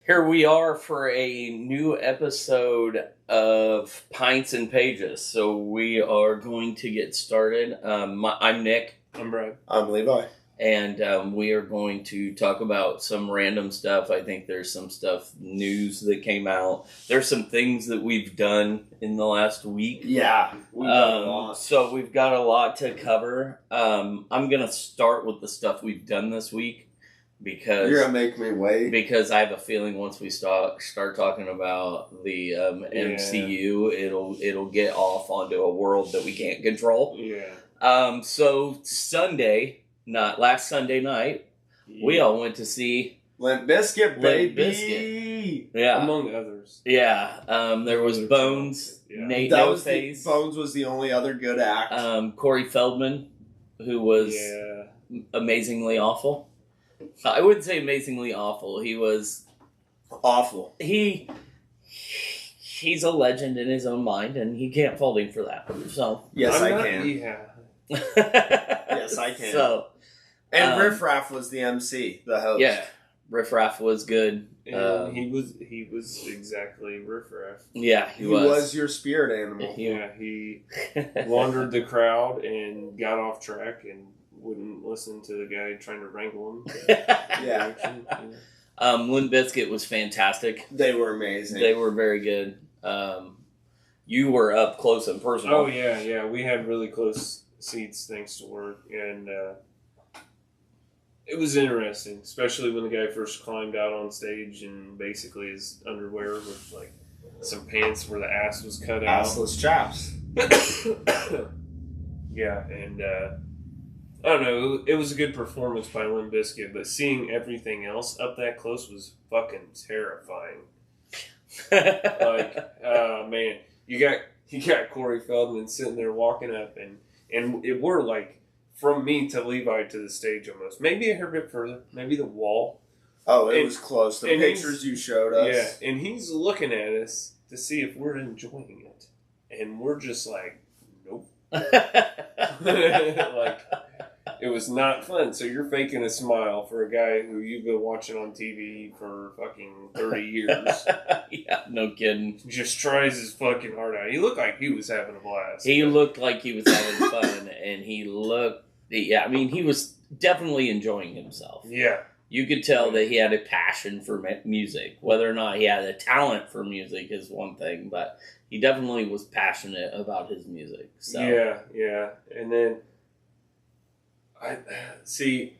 Here we are for a new episode of Pints and Pages. So we are going to get started. I'm Nick. I'm Brad. I'm Levi. And we are going to talk about some random stuff. I think there's some news that came out. There's some things that we've done in the last week. Yeah, we've done a lot. So we've got a lot to cover. I'm going to start with the stuff we've done this week. Because you're gonna make me wait. Because I have a feeling once we start talking about the MCU, it'll get off onto a world that we can't control. Yeah. So last Sunday night, we all went to see Limp Bizkit, baby. Bizkit. Yeah, among others. Yeah. There was Bones. Yeah. Nate No Face. Bones was the only other good act. Corey Feldman, who was amazingly awful. I wouldn't say amazingly awful. He was awful. He's a legend in his own mind, and he can't fault him for that. So yes, I can. Yeah. Yes, I can. So, and Riff Raff was the MC, the host. Yeah, Riff Raff was good. And he was exactly Riff Raff. Yeah, he was your spirit animal. He wandered the crowd and got off track and wouldn't listen to the guy trying to wrangle him. Yeah. Limp Bizkit was fantastic. They were amazing. They were very good. You were up close and personal. Oh, yeah. We had really close seats thanks to work. And it was interesting, especially when the guy first climbed out on stage and basically his underwear with like some pants where the ass was cut out. Assless chaps. Yeah, and I don't know, it was a good performance by Limp Bizkit, but seeing everything else up that close was fucking terrifying. Like, man, you got Corey Feldman sitting there walking up, and it were like from me to Levi to the stage almost, maybe a hair bit further, maybe the wall. Oh, it was close. The pictures you showed us. Yeah, and he's looking at us to see if we're enjoying it, and we're just like, nope. Like, it was not fun. So you're faking a smile for a guy who you've been watching on TV for fucking 30 years. Yeah, no kidding. Just tries his fucking heart out. He looked like he was having a blast. He looked like he was having fun, and he was definitely enjoying himself. Yeah. You could tell that he had a passion for music. Whether or not he had a talent for music is one thing, but he definitely was passionate about his music. So. Yeah. And then I see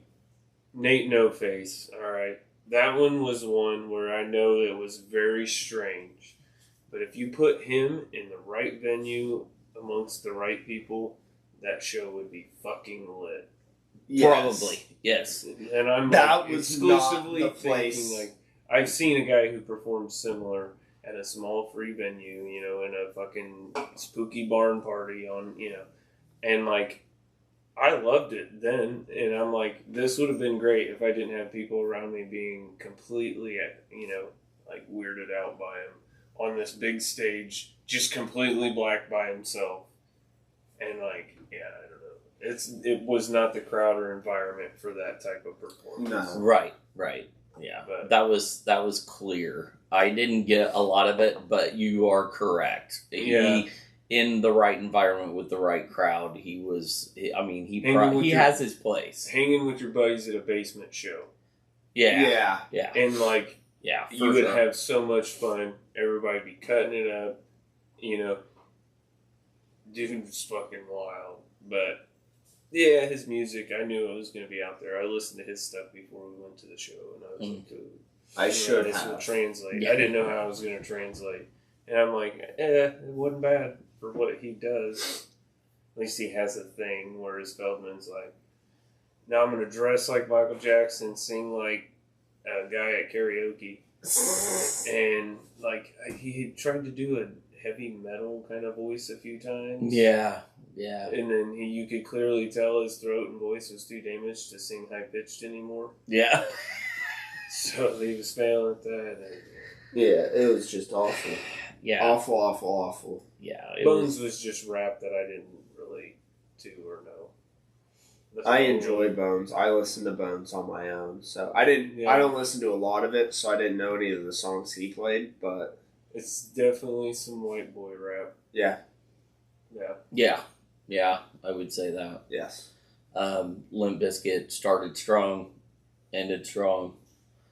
Nate No Face. All right, that one was one where I know it was very strange, but if you put him in the right venue amongst the right people, that show would be fucking lit. Yes. Probably, yes. And I'm that like, was exclusively not the place. thinking like I've seen a guy who performed similar at a small free venue, in a fucking spooky barn party and like. I loved it then, and I'm like, this would have been great if I didn't have people around me being completely, like weirded out by him on this big stage, just completely black by himself. And like, I don't know. It was not the Crowder environment for that type of performance. No. Right. Yeah, but that was clear. I didn't get a lot of it, but you are correct. Yeah. In the right environment with the right crowd, he has his place. Hanging with your buddies at a basement show. Yeah. And like, you would have so much fun. Everybody be cutting it up. Dude was fucking wild. But yeah, his music, I knew it was going to be out there. I listened to his stuff before we went to the show, and I was like, I should this have. will translate. Yeah. I didn't know how I was going to translate. And I'm like, it wasn't bad for what he does. At least he has a thing where his Feldman's like, now I'm going to dress like Michael Jackson, sing like a guy at karaoke. And like, he tried to do a heavy metal kind of voice a few times. Yeah. And then you could clearly tell his throat and voice was too damaged to sing high pitched anymore. Yeah. So he was failing at that. Yeah, it was just awful. Yeah. Awful. Yeah. Bones was just rap that I didn't relate to or know. I enjoy Bones. I listen to Bones on my own, so I didn't. Yeah. I don't listen to a lot of it, so I didn't know any of the songs he played. But it's definitely some white boy rap. yeah, Yeah, I would say that. yes, Limp Bizkit started strong, ended strong.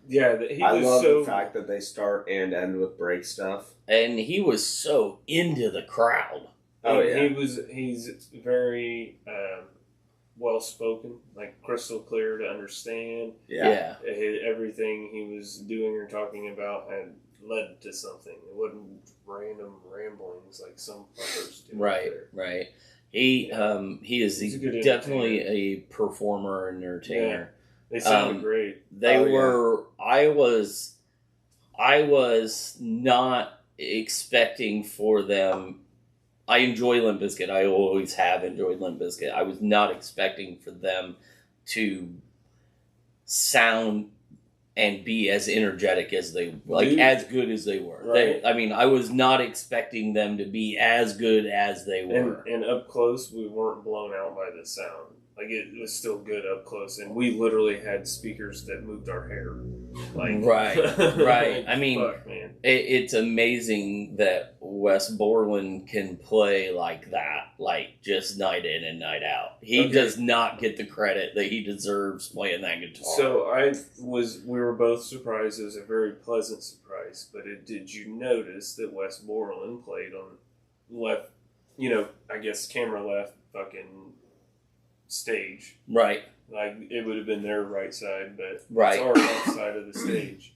Yeah, I love the fact that they start and end with break stuff. And he was so into the crowd. Oh yeah, He's very well spoken, like crystal clear to understand. yeah. Everything he was doing or talking about had led to something. It wasn't random ramblings like some fuckers do. Right. He is He's a good definitely a performer and entertainer. They sounded great. They were. I was not expecting for them. I enjoy Limp Bizkit. I always have enjoyed Limp Bizkit. I was not expecting for them to sound and be as energetic as they as good as they were. Right. I was not expecting them to be as good as they were. And up close, we weren't blown out by the sound. Like, it was still good up close, and we literally had speakers that moved our hair. Like, Right. I mean, fuck, man. It's amazing that Wes Borland can play like that, like just night in and night out. He does not get the credit that he deserves playing that guitar. So we were both surprised. It was a very pleasant surprise. But did you notice that Wes Borland played on left, I guess camera left fucking stage? Right. Like, it would have been their right side, but Right. it's our left side of the stage.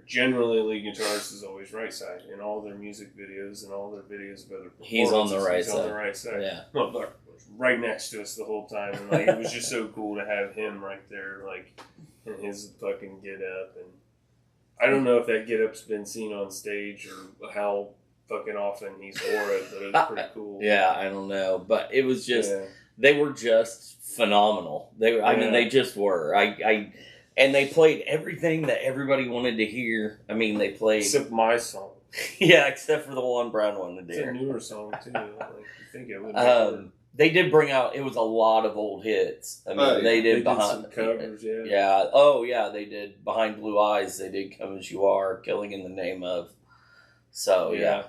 Generally, lead guitarist is always right side in all their music videos and all their videos of other performances. He's on the right He's side. on the right side. Yeah. Motherfucker was right next to us the whole time, and like, it was just so cool to have him right there, like, in his fucking get up. And I don't know if that get up's been seen on stage or how fucking often he's wore it, but it was pretty cool. Yeah, I don't know, but it was just they were just phenomenal. They just were. And they played everything that everybody wanted to hear. I mean, they played except my song. Yeah, except for the one Brad wanted to It's hear. a newer song too. Like, you think it would. They did bring out. It was a lot of old hits. I mean, they did behind some covers. Yeah. Yeah. Oh, yeah. They did Behind Blue Eyes. They did Come As You Are, Killing in the Name Of. So yeah.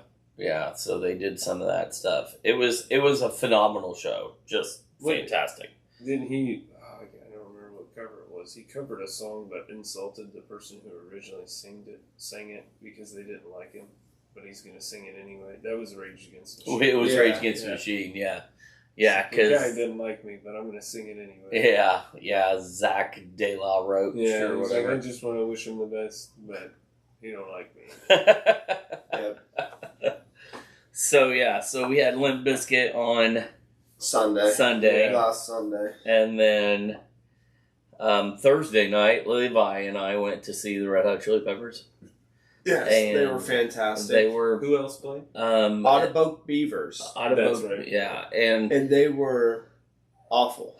So they did some of that stuff. It was a phenomenal show. Just fantastic. Then he, I don't remember what cover it was. He covered a song but insulted the person who originally sang it because they didn't like him. But he's going to sing it anyway. That was Rage Against the Machine. It was Rage Against the Machine. Yeah, because the guy didn't like me, but I'm going to sing it anyway. Yeah, Zach De La Roche or whatever. Like, I just want to wish him the best, but he don't like me. Yep. So we had Limp Bizkit on Sunday, last Sunday, and then Thursday night, Levi and I went to see the Red Hot Chili Peppers. Yes, and they were fantastic. They were. Who else played? Audubon Beavers. That's right. Yeah, and they were awful.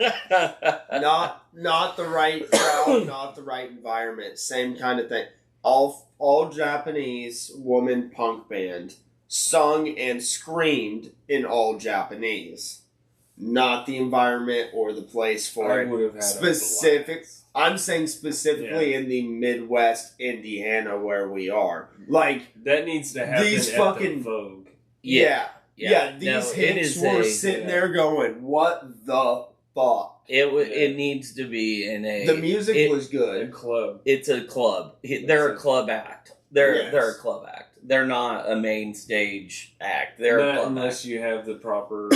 Not the right crowd, not the right environment. Same kind of thing. All Japanese woman punk band sung and screamed in all Japanese. Not the environment or the place for it. Would have had specific. I'm saying specifically in the Midwest, Indiana, where we are. Like, that needs to happen these at fucking the Vogue. Yeah. These hits were sitting there going, "What the fuck?" It needs to be in a. The music was A good. club. It's a club. They're a club act. They're a club act. They're not a main stage act. They're a club unless act. you have the proper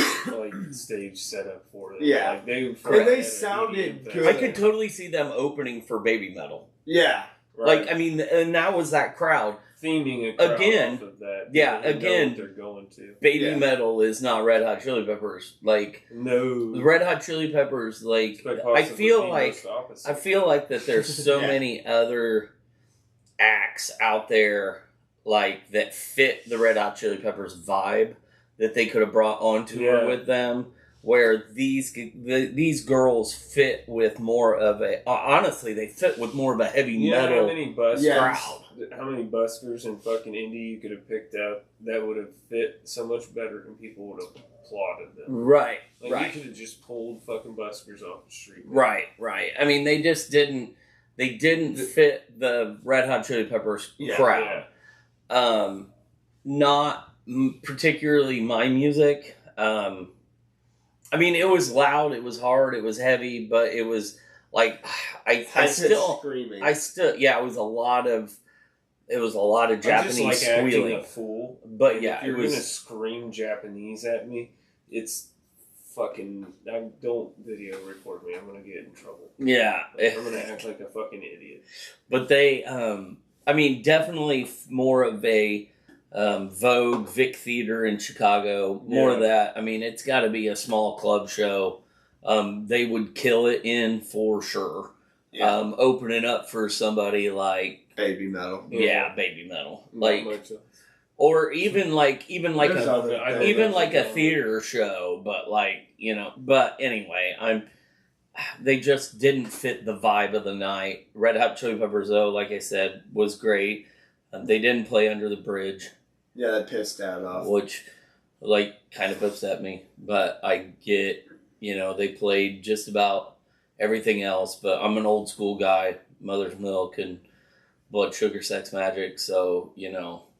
stage set up for them. Yeah. Like, they sounded good. I could totally see them opening for Baby Metal. Yeah. Right. Like, I mean, and that was that crowd. Theming a crowd Again, off of that. yeah, They know again, what they're going to. Baby Metal is not Red Hot Chili Peppers. Like, No. the Red Hot Chili Peppers, like, I feel like that there's so many other acts out there, like, that fit the Red Hot Chili Peppers vibe that they could have brought on tour with them, where these girls fit with more of a, honestly, they fit with more of a heavy metal crowd. How many buskers in fucking indie you could have picked out that would have fit so much better and people would have applauded them. Right. Like, right. you could have just pulled fucking buskers off the street. Man. Right. I mean, they just didn't. They didn't fit the Red Hot Chili Peppers crowd. Yeah. Not particularly my music. I mean, it was loud, it was hard, it was heavy, but it was like I still screaming. It was a lot of Japanese I just like squealing. Acting a fool. But and yeah, if you're gonna scream Japanese at me, it's fucking. Don't video record me. I'm gonna get in trouble. Yeah, I'm gonna act like a fucking idiot. But they, I mean, definitely more of a Vogue Vic Theater in Chicago. More of that. I mean, it's got to be a small club show. They would kill it in for sure. Yeah. Opening up for somebody like Baby Metal. Yeah, Baby Metal. Or even like a theater show, but but anyway, they just didn't fit the vibe of the night. Red Hot Chili Peppers, though, like I said, was great. They didn't play Under the Bridge. Yeah, that pissed Dad off. Which, kind of upset me. But I get, they played just about everything else. But I'm an old school guy, Mother's Milk and Blood Sugar Sex Magic. So,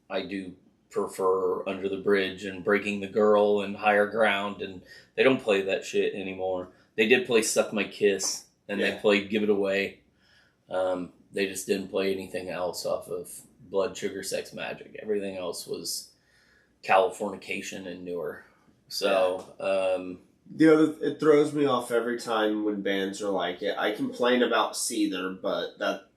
I do prefer Under the Bridge and Breaking the Girl and Higher Ground. And they don't play that shit anymore. They did play Suck My Kiss. And they played Give It Away. They just didn't play anything else off of Blood Sugar Sex Magic. Everything else was Californication and newer. So, it throws me off every time when bands are like it. I complain about Seether, but that,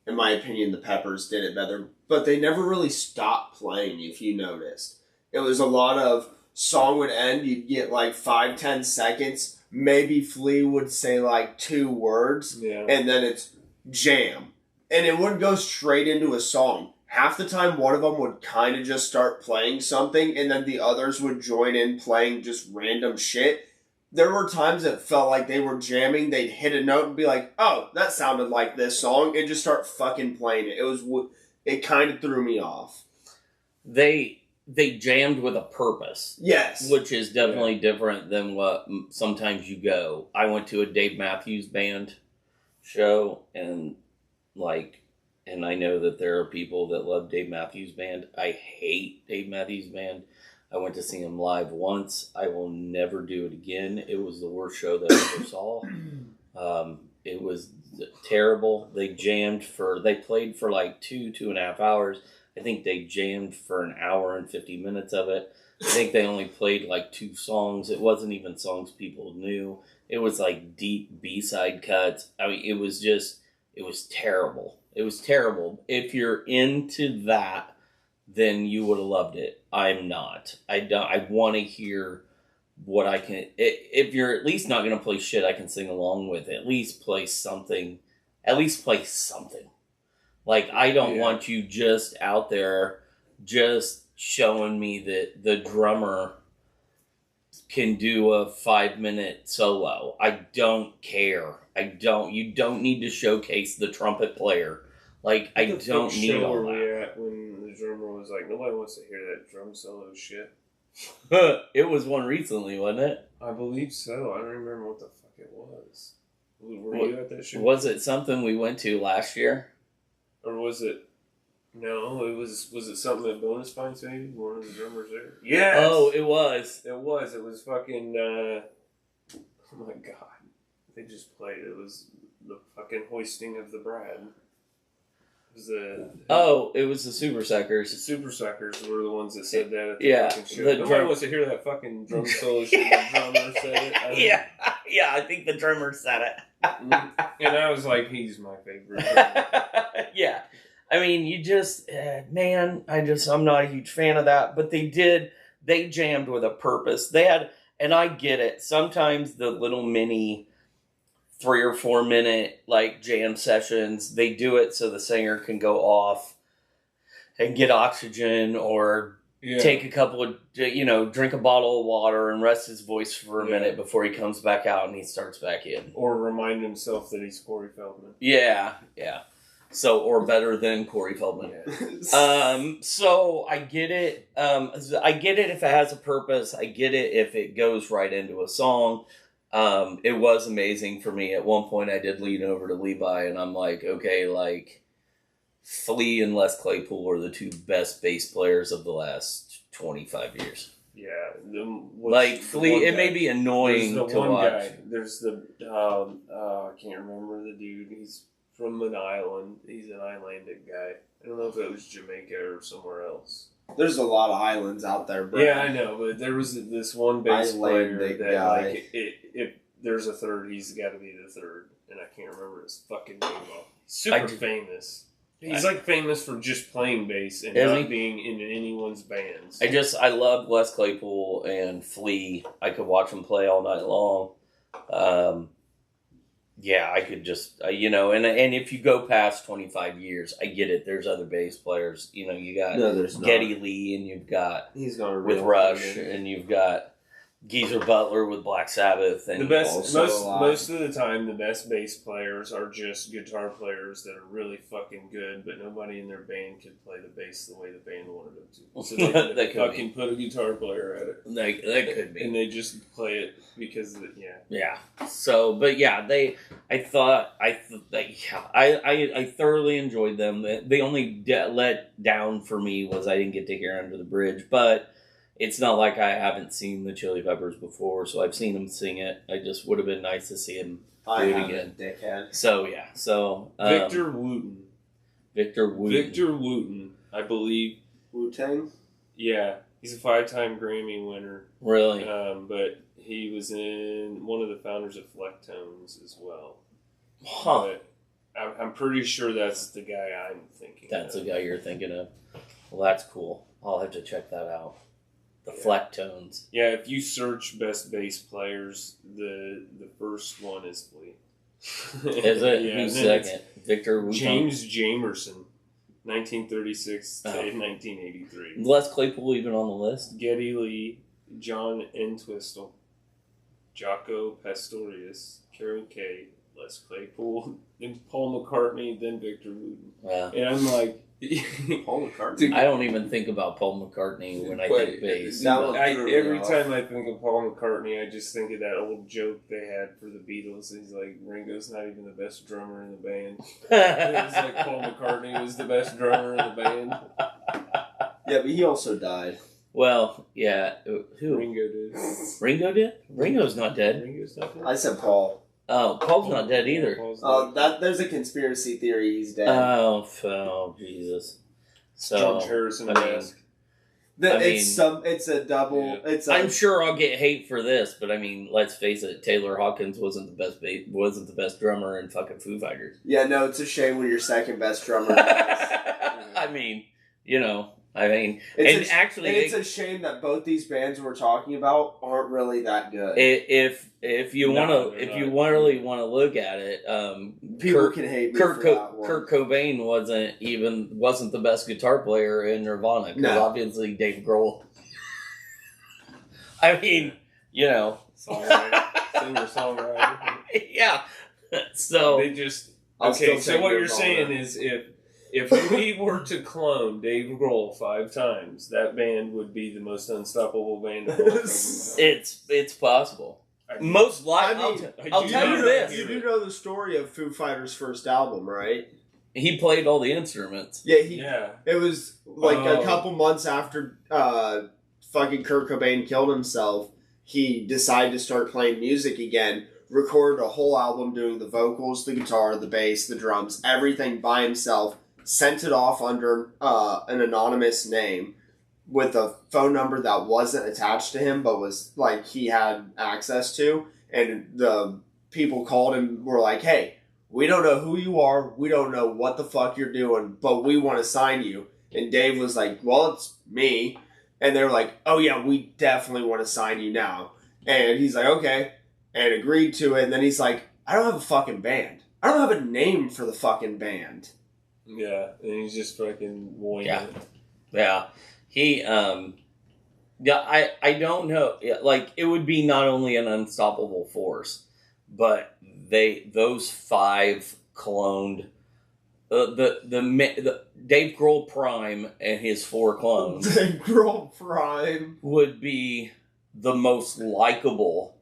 in my opinion, the Peppers did it better. But they never really stopped playing, if you noticed. It was a lot of song would end, you'd get 5-10 seconds. Maybe Flea would say 2 words, and then it's jam. And it wouldn't go straight into a song. Half the time, one of them would kind of just start playing something, and then the others would join in playing just random shit. There were times that felt like they were jamming. They'd hit a note and be like, oh, that sounded like this song, and just start fucking playing it. It kind of threw me off. They jammed with a purpose. Yes. Which is definitely different than what sometimes you go. I went to a Dave Matthews Band show, and I know that there are people that love Dave Matthews Band. I hate Dave Matthews Band. I went to see him live once. I will never do it again. It was the worst show that I ever saw. It was terrible. They played for 2.5 hours. I think they jammed for an hour and 50 minutes of it. I think they only played 2 songs. It wasn't even songs people knew. It was deep B-side cuts. I mean, it was terrible. It was terrible. If you're into that, then you would have loved it. I'm not. I want to hear what I can. If you're at least not going to play shit I can sing along with, at least play something. At least play something. I don't want you just out there just showing me that the drummer can do a 5-minute solo. I don't care. You don't need to showcase the trumpet player. I don't need all that. Where we at when the drummer was like, nobody wants to hear that drum solo shit. It was one recently, wasn't it? I believe so. I don't remember what the fuck it was. Were you at that show? Was it something we went to last year? Or was it... No, was it something at Bonus Pints maybe? One of the drummers there? Yes! Oh, it was. It was fucking, oh my god. They just played. It was the fucking hoisting of the Brad. It was the Super Suckers. The Super Suckers were the ones that said that at the fucking show. Nobody wants to hear that fucking drum solo shit. The drummer said it. I think the drummer said it. And I was like, he's my favorite. Yeah. I mean, you just, I'm not a huge fan of that, but they jammed with a purpose. And I get it. Sometimes the little mini 3 or 4 minute jam sessions, they do it so the singer can go off and get oxygen or take a couple of, drink a bottle of water and rest his voice for a minute before he comes back out and he starts back in. Or remind himself that he's Corey Feldman. Yeah. So, or better than Corey Feldman. So I get it. I get it if it has a purpose. I get it if it goes right into a song. It was amazing for me. At one point, I did lean over to Levi, and I'm like, okay, like, Flea and Les Claypool are the two best bass players of the last 25 years. Yeah, Flea, it may be annoying to watch. Guy. There's the I can't remember the dude. He's from an island. He's an Icelandic guy. I don't know if it was Jamaica or somewhere else. There's a lot of islands out there, bro. Yeah, I know, but there was this one bass player that guy. Like if there's a third, he's got to be the third, and I can't remember his fucking name. Super famous. He's like famous for just playing bass and not being in anyone's bands. I love Les Claypool and Flea. I could watch them play all night long. Yeah, I could just, and if you go past 25 years, I get it. There's other bass players. You got Geddy Lee, and you've got he's gone with Rush, and you've got Geezer Butler with Black Sabbath, and the best most of the time the best bass players are just guitar players that are really fucking good, but nobody in their band could play the bass the way the band wanted them to. So they fucking put a guitar player at it. They could be, and they just play it because yeah. So, but yeah, I thoroughly enjoyed them. The only let down for me was I didn't get to hear Under the Bridge, but it's not like I haven't seen the Chili Peppers before, so I've seen them sing it. I just would have been nice to see him do it again. Dickhead. So yeah, Victor Wooten. Victor Wooten, I believe. Wu-Tang? Yeah, he's a 5-time Grammy winner. Really? But he was in one of the founders of Flecktones as well. Huh. But I'm pretty sure that's the guy I'm thinking That's the guy you're thinking of. Well, that's cool. I'll have to check that out. The Flecktones. Yeah, if you search best bass players, the first one is Flea. Is it? Yeah, who's second? Victor Wu-Tang? James Jamerson, 1936 to 1983. Les Claypool even on the list? Geddy Lee, John Entwistle, Jaco Pastorius, Carol Kay, Les Claypool, then Paul McCartney, then Victor Wooten. Yeah. And I'm like, Paul McCartney. I don't even think about Paul McCartney when I think bass. Every time I think of Paul McCartney, I just think of that old joke they had for the Beatles. He's like, Ringo's not even the best drummer in the band. It was like Paul McCartney was the best drummer in the band. Yeah, but he also died. Well, yeah. Who? Ringo did. Ringo did? Ringo's not dead. Ringo's not dead? I said Paul. Oh, Paul's not dead either. There's a conspiracy theory he's dead. Oh, Jesus. So, George Harrison mask. It's a double. Yeah. I'm sure I'll get hate for this, but I mean, let's face it. Taylor Hawkins wasn't the best drummer in fucking Foo Fighters. Yeah, no, it's a shame when your second best drummer. I mean, it's a shame that both these bands we're talking about aren't really that good. If you really want to look at it, people can hate me for that one. Kurt Cobain wasn't the best guitar player in Nirvana because obviously Dave Grohl. I mean, singer-songwriter. Yeah. So they just okay. So what you're saying is if we were to clone Dave Grohl 5 times, that band would be the most unstoppable band of all time. It's possible. Most likely. I'll tell you this. You do know the story of Foo Fighters' first album, right? He played all the instruments. Yeah, It was like a couple months after fucking Kurt Cobain killed himself, he decided to start playing music again, recorded a whole album doing the vocals, the guitar, the bass, the drums, everything by himself, sent it off under an anonymous name with a phone number that wasn't attached to him, but was like he had access to. And the people called him, were like, "Hey, we don't know who you are. We don't know what the fuck you're doing, but we want to sign you." And Dave was like, "Well, it's me." And they were like, "Oh yeah, we definitely want to sign you now." And he's like, "Okay," and agreed to it. And then he's like, "I don't have a fucking band. I don't have a name for the fucking band." Yeah, and he's just fucking winging it. Yeah. He, I don't know. Like, it would be not only an unstoppable force, but those 5 cloned the Dave Grohl Prime and his 4 clones. Dave Grohl Prime would be the most likable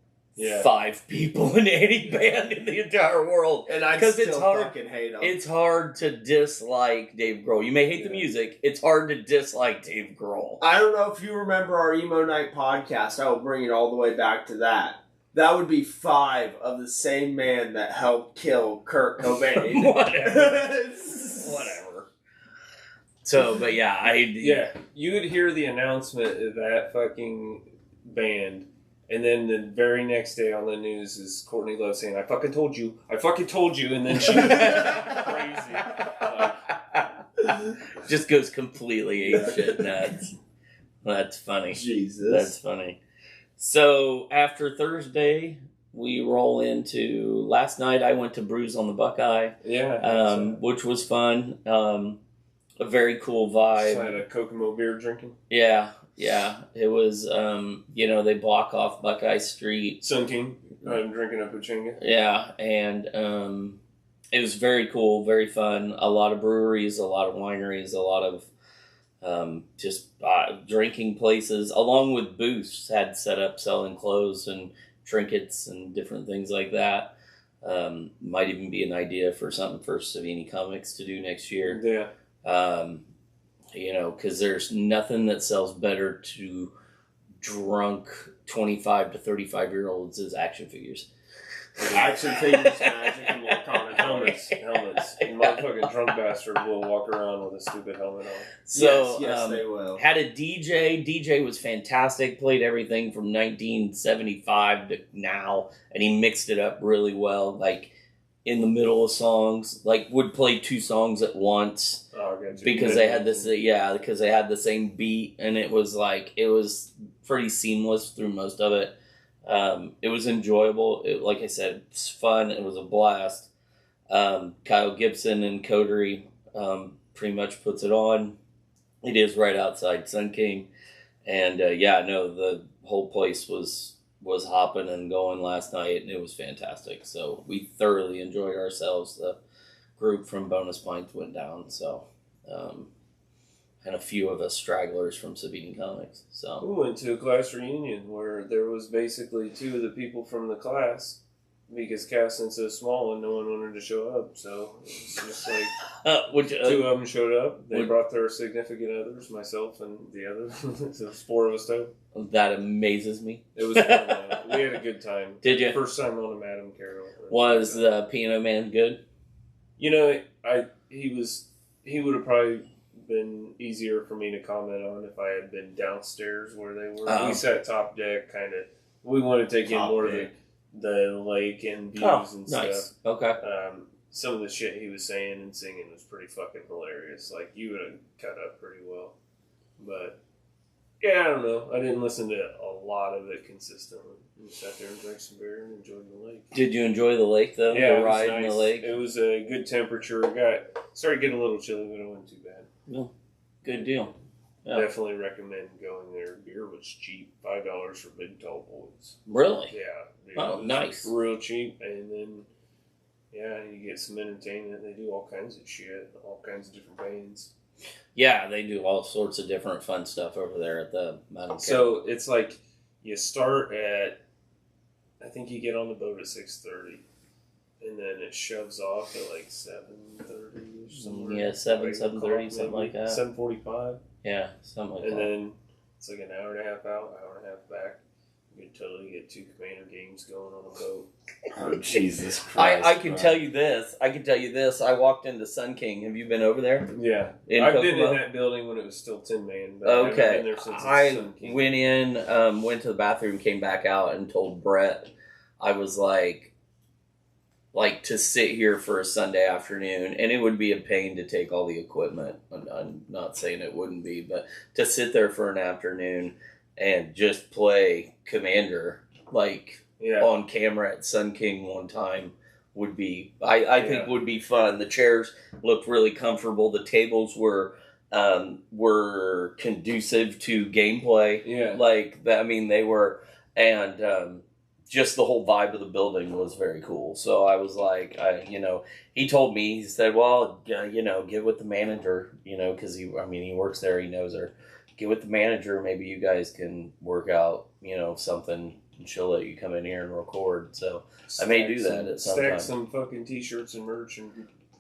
5 people in any band in the entire world. And I still fucking hate them. It's hard to dislike Dave Grohl. You may hate the music. It's hard to dislike Dave Grohl. I don't know if you remember our Emo Night podcast. I will bring it all the way back to that. That would be 5 of the same man that helped kill Kurt Cobain. Whatever. So, but yeah, you would hear the announcement of that fucking band, and then the very next day on the news is Courtney Love saying, I fucking told you, and then she crazy. Just goes completely apeshit nuts. That's funny. Jesus. That's funny. So, after Thursday, we roll into... Last night, I went to Brews on the Buckeye. Yeah. Which was fun. A very cool vibe. So I had a Kokomo beer drinking. Yeah. It was, they block off Buckeye Street. Sun King. I'm drinking a Puchinga. Yeah, and it was very cool, very fun. A lot of breweries, a lot of wineries, a lot of just drinking places, along with booths had set up selling clothes and trinkets and different things like that. Might even be an idea for something for Savini Comics to do next year. Yeah. Because there's nothing that sells better to drunk 25 to 35-year-olds as action figures. Action figures, magic, and Wakanda helmets. Motherfucking drunk bastard will walk around with a stupid helmet on. So, yes, they will. Had a DJ. DJ was fantastic. Played everything from 1975 to now, and he mixed it up really well. Like, in the middle of songs, like, would play 2 songs at once. Oh, gotcha. Because they had this, because they had the same beat, and it was pretty seamless through most of it. It was enjoyable. Like I said, it's fun. It was a blast. Kyle Gibson and Coterie pretty much puts it on. It is right outside Sun King, and the whole place was hopping and going last night, and it was fantastic. So we thoroughly enjoyed ourselves. The group from Bonus Pints went down, so and a few of us stragglers from Savini Comics. So we went to a class reunion where there was basically 2 of the people from the class, because Caston's so small and no one wanted to show up. So it's just like 2 of them showed up. They brought their significant others, myself and the other. So it's 4 of us total. That amazes me. It was fun. We had a good time. Did you? First time on a Madame Carol. Was the Piano Man good? He would have probably been easier for me to comment on if I had been downstairs where they were. We sat top deck, kind of. We wanted to take in more of the lake and views and nice. stuff. Okay. Some of the shit he was saying and singing was pretty fucking hilarious. Like, you would have cut up pretty well. But, yeah, I don't know. I didn't listen to a lot of it consistently. We sat there and drank some beer and enjoyed the lake. Did you enjoy the lake, though? Yeah, the ride in the lake? It was a good temperature. It started getting a little chilly, but it wasn't too bad. No. Good deal. Yeah. Definitely recommend going there. Beer was cheap. $5 for big tall boys. Really? Yeah. Dude, nice. Real cheap. And then, you get some entertainment. They do all kinds of shit. All kinds of different bands. Yeah, they do all sorts of different fun stuff over there at the Mountain Camp. So, it's like, you start at, I think you get on the boat at 6:30. And then it shoves off at like 7:30-ish somewhere. Yeah, 7:30, something like that. 7:45. Yeah, something like that. And then it's like an hour and a half out, hour and a half back. You can totally get 2 Commander games going on a boat. Oh, Jesus Christ. I can tell you this. I walked into Sun King. Have you been over there? Yeah. I've been in that building when it was still Tin Man. But okay. I haven't been there since Sun King. Went in, went to the bathroom, came back out, and told Brett, I was like to sit here for a Sunday afternoon, and it would be a pain to take all the equipment. I'm not saying it wouldn't be, but to sit there for an afternoon and just play Commander, on camera at Sun King one time would be, I think would be fun. The chairs looked really comfortable. The tables were conducive to gameplay. Yeah. They were, and just the whole vibe of the building was very cool. So I was like, he told me, he said, well, get with the manager, because he works there, he knows her. Get with the manager, maybe you guys can work out, something, and she'll let you come in here and record. So I may do that at some time. Stack some fucking t-shirts and merch and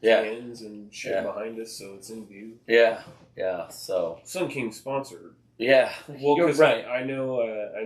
cans and shit behind us so it's in view. Yeah, so. Sun King sponsored. Yeah, well, because right. I know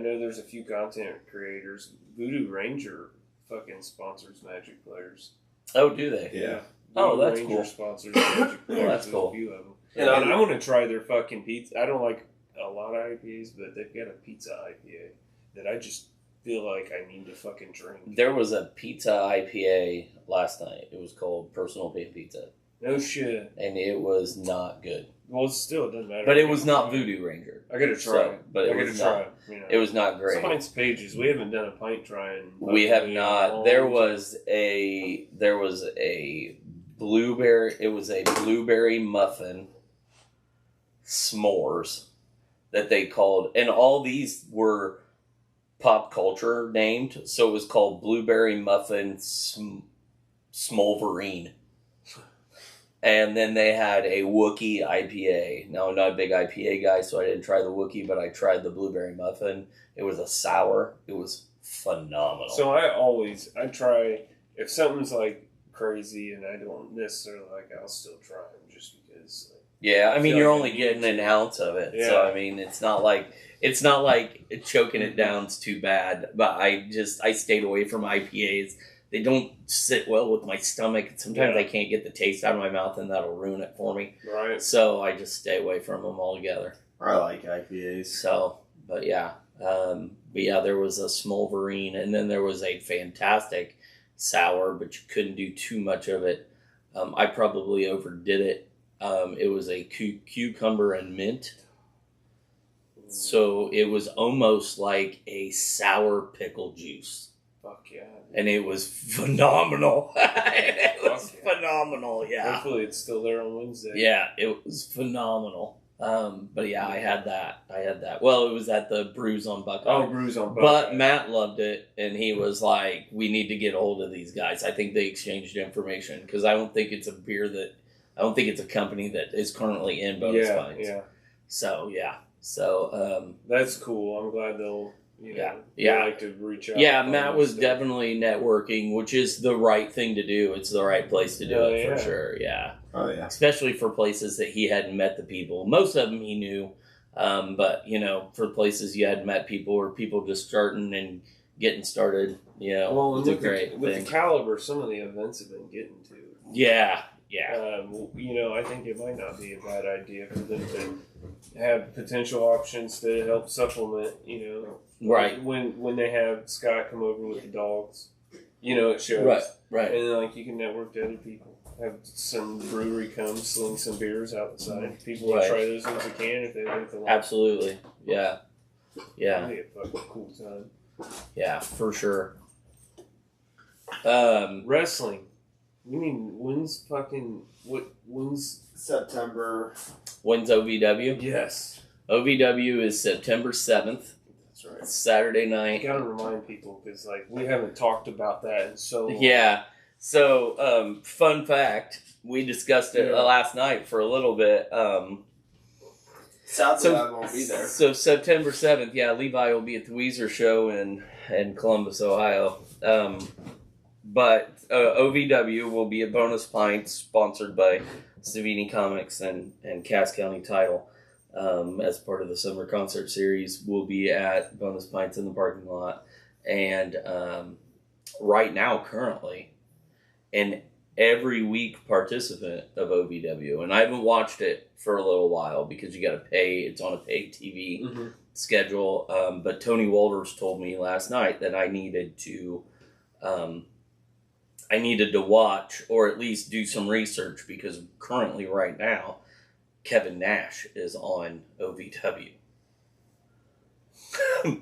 there's a few content creators. Voodoo Ranger fucking sponsors Magic players. Oh, do they? Yeah. Voodoo that's Ranger cool. Sponsors Magic players. That's cool. A few of them. And I want to try their fucking pizza. I don't like a lot of IPAs, but they've got a pizza IPA that I just feel like I need to fucking drink. There was a pizza IPA last night. It was called Personal Pan Pizza. No shit. And it was not good. Well, it still doesn't matter. But it was not Voodoo Ranger. I gotta try it. But it was not great. Pints and Pages. We haven't done a pint trying. We have not. There was a blueberry. It was a blueberry muffin s'mores that they called, and all these were pop culture named. So it was called Blueberry Muffin Smolverine. And then they had a Wookiee IPA. Now, I'm not a big IPA guy, so I didn't try the Wookiee, but I tried the Blueberry Muffin. It was a sour. It was phenomenal. So I try, if something's like crazy and I don't necessarily like it, I'll still try them just because. Yeah, you're only getting an ounce of it. Yeah. So, it's not like choking it down's too bad. But I stayed away from IPAs. They don't sit well with my stomach. Sometimes I can't get the taste out of my mouth, and that'll ruin it for me. Right. So I just stay away from them altogether. I like IPAs. So, but yeah. There was a Smolverine, and then there was a fantastic sour, but you couldn't do too much of it. I probably overdid it. It was a cucumber and mint. So it was almost like a sour pickle juice. Fuck yeah. And it was phenomenal. Phenomenal, yeah. Hopefully it's still there on Wednesday. Yeah, it was phenomenal. But yeah, I had that. Well, it was at the Brews on Buckeye. Oh, Brews on Buckeye. But Matt loved it, and he was like, we need to get a hold of these guys. I think they exchanged information, because I don't think it's a company that is currently in Bonus Pints. Yeah. So, yeah. So, that's cool. I'm glad they'll... like to reach out. Yeah, Matt was definitely networking, which is the right thing to do. It's the right place to do it for sure. Yeah. Oh yeah. Especially for places that he hadn't met the people. Most of them he knew, but for places you hadn't met people or people just starting and getting started, well, it's a great thing. With the caliber some of the events have been getting to. Yeah. I think it might not be a bad idea for them to have potential options to help supplement, Right. When they have Scott come over with the dogs, it shows. Right. And then, you can network to other people. Have some brewery come sling some beers outside. People will try those ones they can if they like them. Absolutely. Yeah. That'd be a fucking cool time. Yeah, for sure. Wrestling. You mean when's September? When's OVW? Yes. OVW is September 7th. That's right. Saturday night. I gotta remind people, because we haven't talked about that in so long. Yeah. So, fun fact, we discussed it last night for a little bit. Sadly, I won't be there. So September 7th, Levi will be at the Weezer show in Columbus, Ohio. But OVW will be at Bonus Pints, sponsored by Savini Comics and Cass County Title. As part of the summer concert series, we'll be at Bonus Pints in the parking lot. And right now, currently, an every week participant of OVW. And I haven't watched it for a little while because you got to pay. It's on a paid TV schedule. But Tony Walters told me last night that I needed to watch or at least do some research, because currently right now Kevin Nash is on OVW.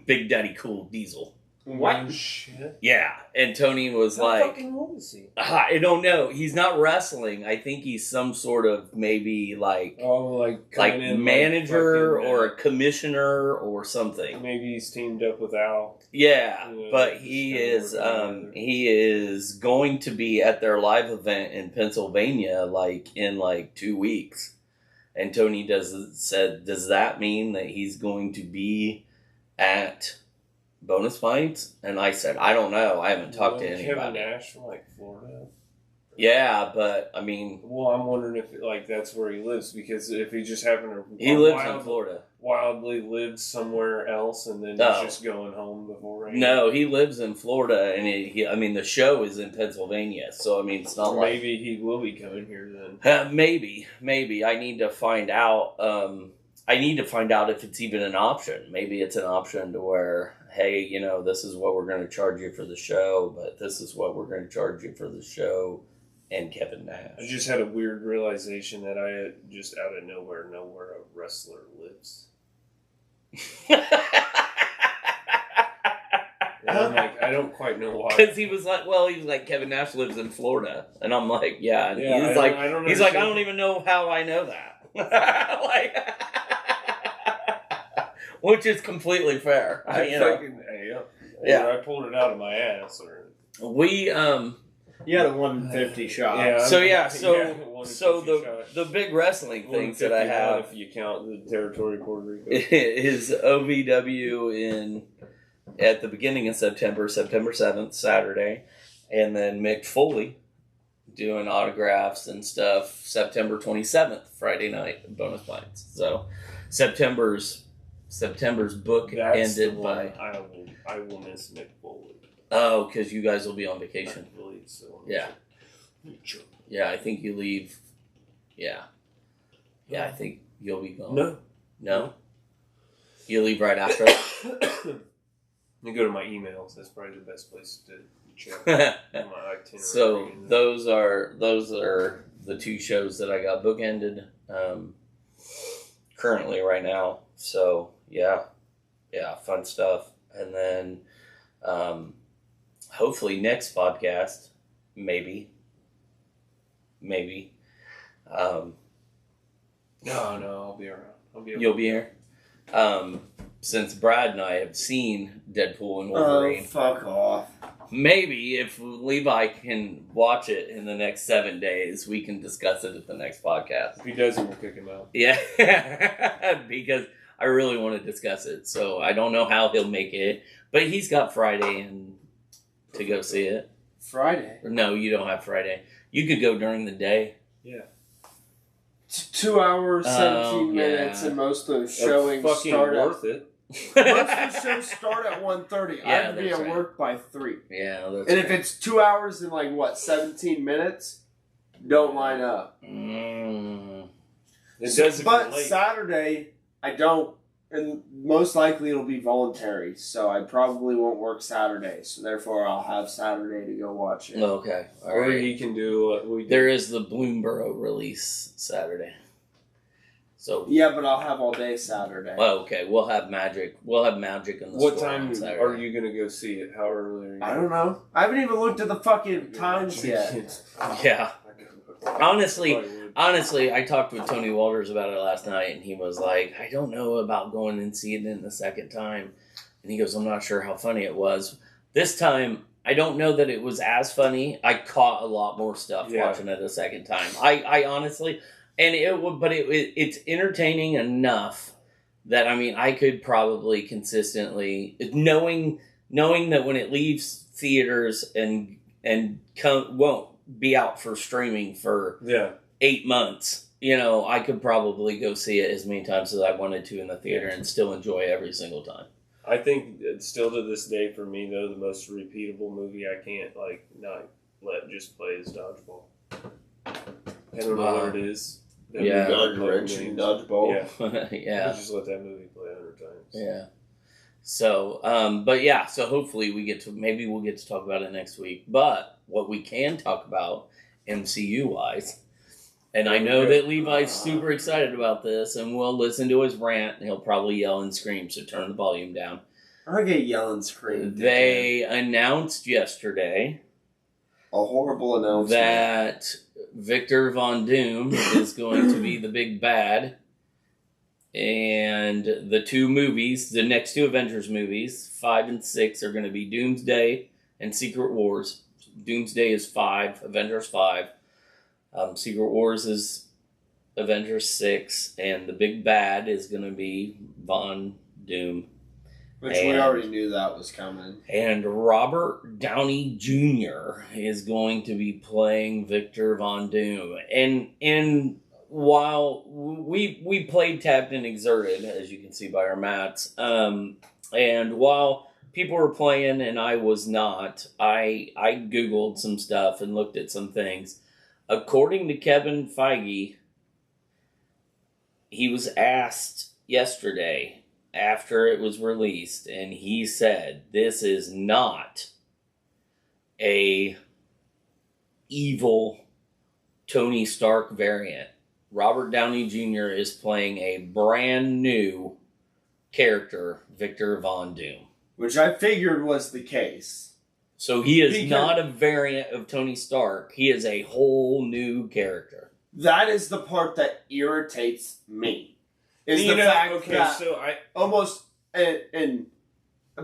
Big Daddy Cool Diesel. What? Shit. Yeah, and Tony was How like, fucking old is he? I don't know. He's not wrestling. I think he's some sort of maybe like manager or a commissioner or something. Maybe he's teamed up with Al. Yeah, but he is going to be at their live event in Pennsylvania in 2 weeks. And Tony said, does that mean that he's going to be at Bonus Pints? And I said, I don't know. I haven't talked to anybody. Kevin Nash from Florida. Yeah, but I mean, well, I'm wondering if that's where he lives, because if he just happened to lives in Florida, wildly lives somewhere else, and then he's just going home before rain. No, he lives in Florida, and the show is in Pennsylvania, so I mean, it's not maybe he will be coming here then. Maybe I need to find out. I need to find out if it's even an option. Maybe it's an option to where, hey, this is what we're going to charge you for the show, but this is what we're going to charge you for the show. And Kevin Nash. I just had a weird realization that I just out of nowhere know where a wrestler lives. And I'm like, I don't quite know why. Because he was like, Kevin Nash lives in Florida, and I'm like, yeah. And he's like, I don't even know how I know that. Which is completely fair. I pulled it out of my ass. You had a 150 shot. Yeah. So the big wrestling things that I have, if you count the territory Puerto Rico, is OVW at the beginning of September 7th, Saturday, and then Mick Foley doing autographs and stuff September 27th, Friday night, Bonus Pints. So September's book ended by. I will miss Mick Foley. Oh, because you guys will be on vacation. I believe so. Yeah. Yeah, I think you leave. Yeah. Yeah, I think you'll be gone. No? You leave right after that? You go to my emails. That's probably the best place to check my itinerary. So those are the two shows that I got bookended currently right now. So, yeah, fun stuff. And then hopefully next podcast, maybe. No, I'll be around. You'll be here? Since Brad and I have seen Deadpool and Wolverine. Oh, fuck off. Maybe if Levi can watch it in the next 7 days, we can discuss it at the next podcast. If he doesn't, we'll kick him out. Yeah, because I really want to discuss it. So I don't know how he'll make it, but he's got Friday to go see it. Friday? No, you don't have Friday. You could go during the day. Yeah. 2 hours, 17 minutes, and most of the showings start worth it. Most of the shows start at 1:30. I have to be at work by 3. Yeah, that's and if it's 2 hours and 17 minutes, don't line up. It does. But Saturday, I don't, and most likely it'll be voluntary, so I probably won't work Saturday. So therefore, I'll have Saturday to go watch it. Okay, all right. Or he can do what we do. There is the Bloomborough release Saturday. So yeah, but I'll have all day Saturday. Oh, okay. We'll have magic. We'll have magic in the What store time on Saturday. are you gonna go see it? How early are you? I don't know. I haven't even looked at the fucking times yet. Yeah. Honestly, I talked with Tony Walters about it last night, and he was like, I don't know about going and seeing it the second time. And he goes, I'm not sure how funny it was. This time, I don't know that it was as funny. I caught a lot more stuff watching it a second time. I honestly... And it's entertaining enough that, I mean, I could probably consistently, knowing that when it leaves theaters and won't be out for streaming for 8 months, I could probably go see it as many times as I wanted to in the theater and still enjoy every single time. I think still to this day for me though, the most repeatable movie I can't not let just play is Dodgeball. I don't know what it is. Dodgeball. Yeah. Just let that movie play 100 times. Yeah. So, so hopefully we'll get to talk about it next week. But what we can talk about MCU wise, and I know that Levi's super excited about this, and we'll listen to his rant, and he'll probably yell and scream, so turn the volume down. Or get yelling, scream. They announced yesterday a horrible announcement that Victor Von Doom is going to be the big bad. And the two movies, the next two Avengers movies, 5 and 6, are going to be Doomsday and Secret Wars. Doomsday is 5, Avengers 5. Secret Wars is Avengers 6. And the big bad is going to be Von Doom. Which we already knew that was coming. And Robert Downey Jr. is going to be playing Victor Von Doom. And while we played Tapped and Exerted, as you can see by our mats, and while people were playing and I was not, I Googled some stuff and looked at some things. According to Kevin Feige, he was asked yesterday after it was released, and he said, this is not a evil Tony Stark variant. Robert Downey Jr. is playing a brand new character, Victor Von Doom. Which I figured was the case. So he is not a variant of Tony Stark. He is a whole new character. That is the part that irritates me. Is the fact that so I almost, and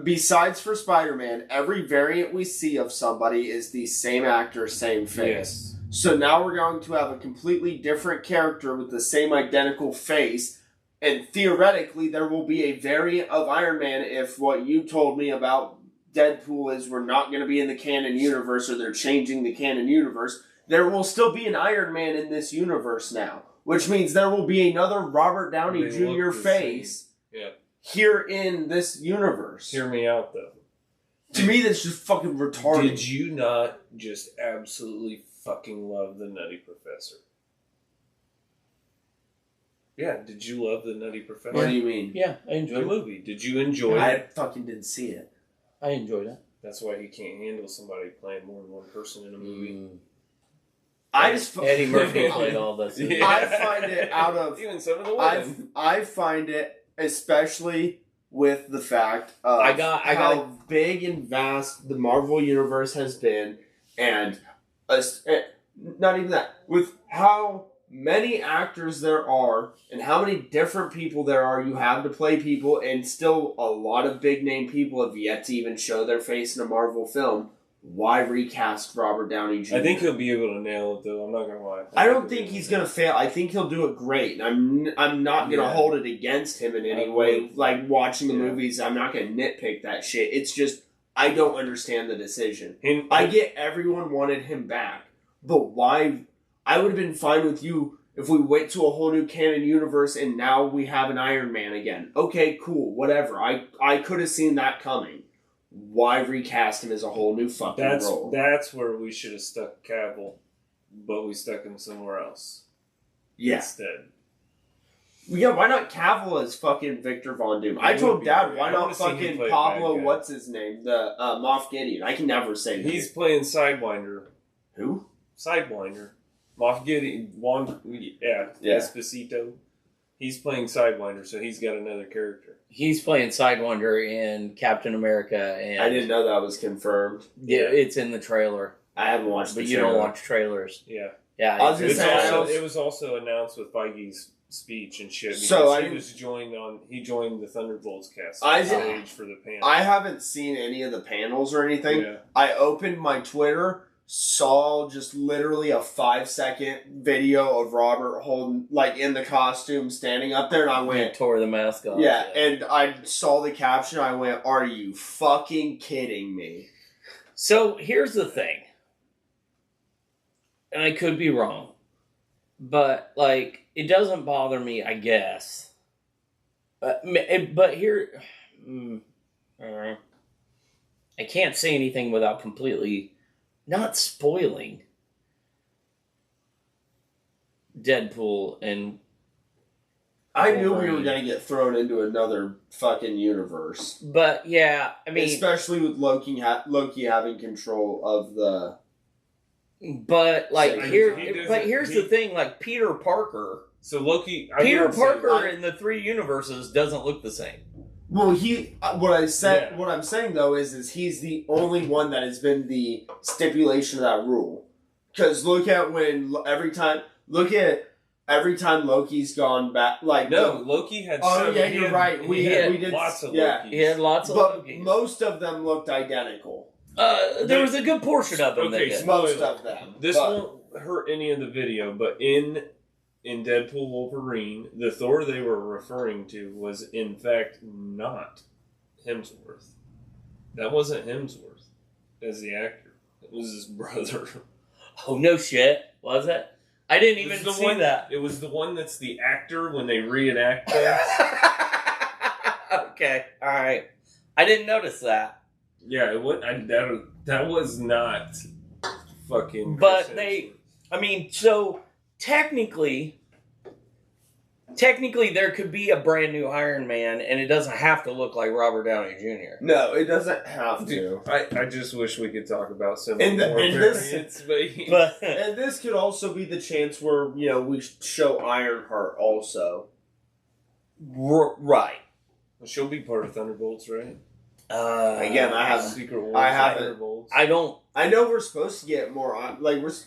besides for Spider-Man, every variant we see of somebody is the same actor, same face. Yes. So now we're going to have a completely different character with the same identical face, and theoretically there will be a variant of Iron Man if what you told me about Deadpool is we're not going to be in the canon universe or they're changing the canon universe. There will still be an Iron Man in this universe now, which means there will be another Robert Downey Jr. face here in this universe. Hear me out, though. To me, that's just fucking retarded. Did you not just absolutely fucking love the Nutty Professor? Yeah, did you love the Nutty Professor? What do you mean? Yeah, I enjoyed the movie. Did you enjoy it? I fucking didn't see it. I enjoyed it. That's why he can't handle somebody playing more than one person in a movie. I just Eddie Murphy played all this. Yeah. I find it out of even some of the women. I find it especially with the fact of how big and vast the Marvel universe has been, and not even that, with how many actors there are and how many different people there are you have to play people, and still a lot of big name people have yet to even show their face in a Marvel film. Why recast Robert Downey Jr.? I think he'll be able to nail it, though. I'm not gonna lie. I don't think he's gonna fail. I think he'll do it great. And I'm not gonna hold it against him in any way. Like watching the movies, I'm not gonna nitpick that shit. It's just I don't understand the decision. I get everyone wanted him back, but why? I would have been fine with you if we went to a whole new canon universe and now we have an Iron Man again. Okay, cool, whatever. I could have seen that coming. Why recast him as a whole new fucking role? That's where we should have stuck Cavill, but we stuck him somewhere else. Yeah. Instead. Yeah, why not Cavill as fucking Victor Von Doom? I told Dad, why not fucking Pablo, what's his name? The Moff Gideon. I can never say that. He's playing Sidewinder. Who? Sidewinder. Moff Gideon. Esposito. He's playing Sidewinder, so he's got another character. He's playing Sidewinder in Captain America. And I didn't know that was confirmed. Yeah, it's in the trailer. I haven't watched But you don't watch trailers. Yeah. Yeah. It was also announced with Feige's speech and shit. So he joined the Thunderbolts cast stage for the panel. I haven't seen any of the panels or anything. Yeah. I opened my Twitter, saw just literally a 5-second video of Robert holding, like, in the costume, standing up there, and I went... He tore the mask off. Yeah, and I saw the caption, I went, are you fucking kidding me? So, here's the thing. And I could be wrong. But, like, it doesn't bother me, I guess. But here... I can't say anything without completely... not spoiling Deadpool and I knew we were going to get thrown into another fucking universe. But yeah, I mean, especially with Loki having control of the. But like here's the thing: like Peter Parker. So Loki, Peter Parker in the 3 universes doesn't look the same. Well, what I'm saying though is he's the only one that has been the stipulation of that rule. Because look at every time Loki's gone back, Loki had. You're right. We did lots of Lokis. He had lots of Lokis. Most of them looked identical. There was a good portion of them. Most of them. This won't hurt any of the video, but in Deadpool Wolverine, the Thor they were referring to was in fact not Hemsworth. That wasn't Hemsworth as the actor. It was his brother. Oh, no shit. Was it? I didn't even see that. It was the one that's the actor when they reenact that. Okay. All right. I didn't notice that. Yeah, that was not fucking... But so technically there could be a brand new Iron Man, and it doesn't have to look like Robert Downey Jr. No, it doesn't have to. I just wish we could talk about some more variants. And this could also be the chance where, we show Ironheart also. Right. She'll be part of Thunderbolts, right? Again, I haven't. Secret Wars. I haven't. Thunderbolts. I know we're supposed to get more.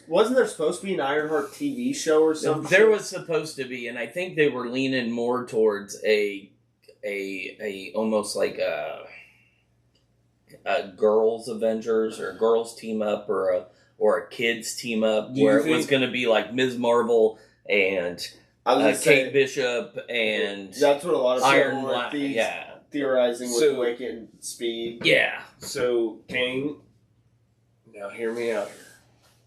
Wasn't there supposed to be an Ironheart TV show or something? There was supposed to be, and I think they were leaning more towards a almost like a girls Avengers or a girls team up or a kids team up where it was going to be like Ms. Marvel and Kate Bishop and that's what a lot of Iron people Lad. Yeah. Theorizing with Wicket and Speed. Yeah. So, Kang, now hear me out here.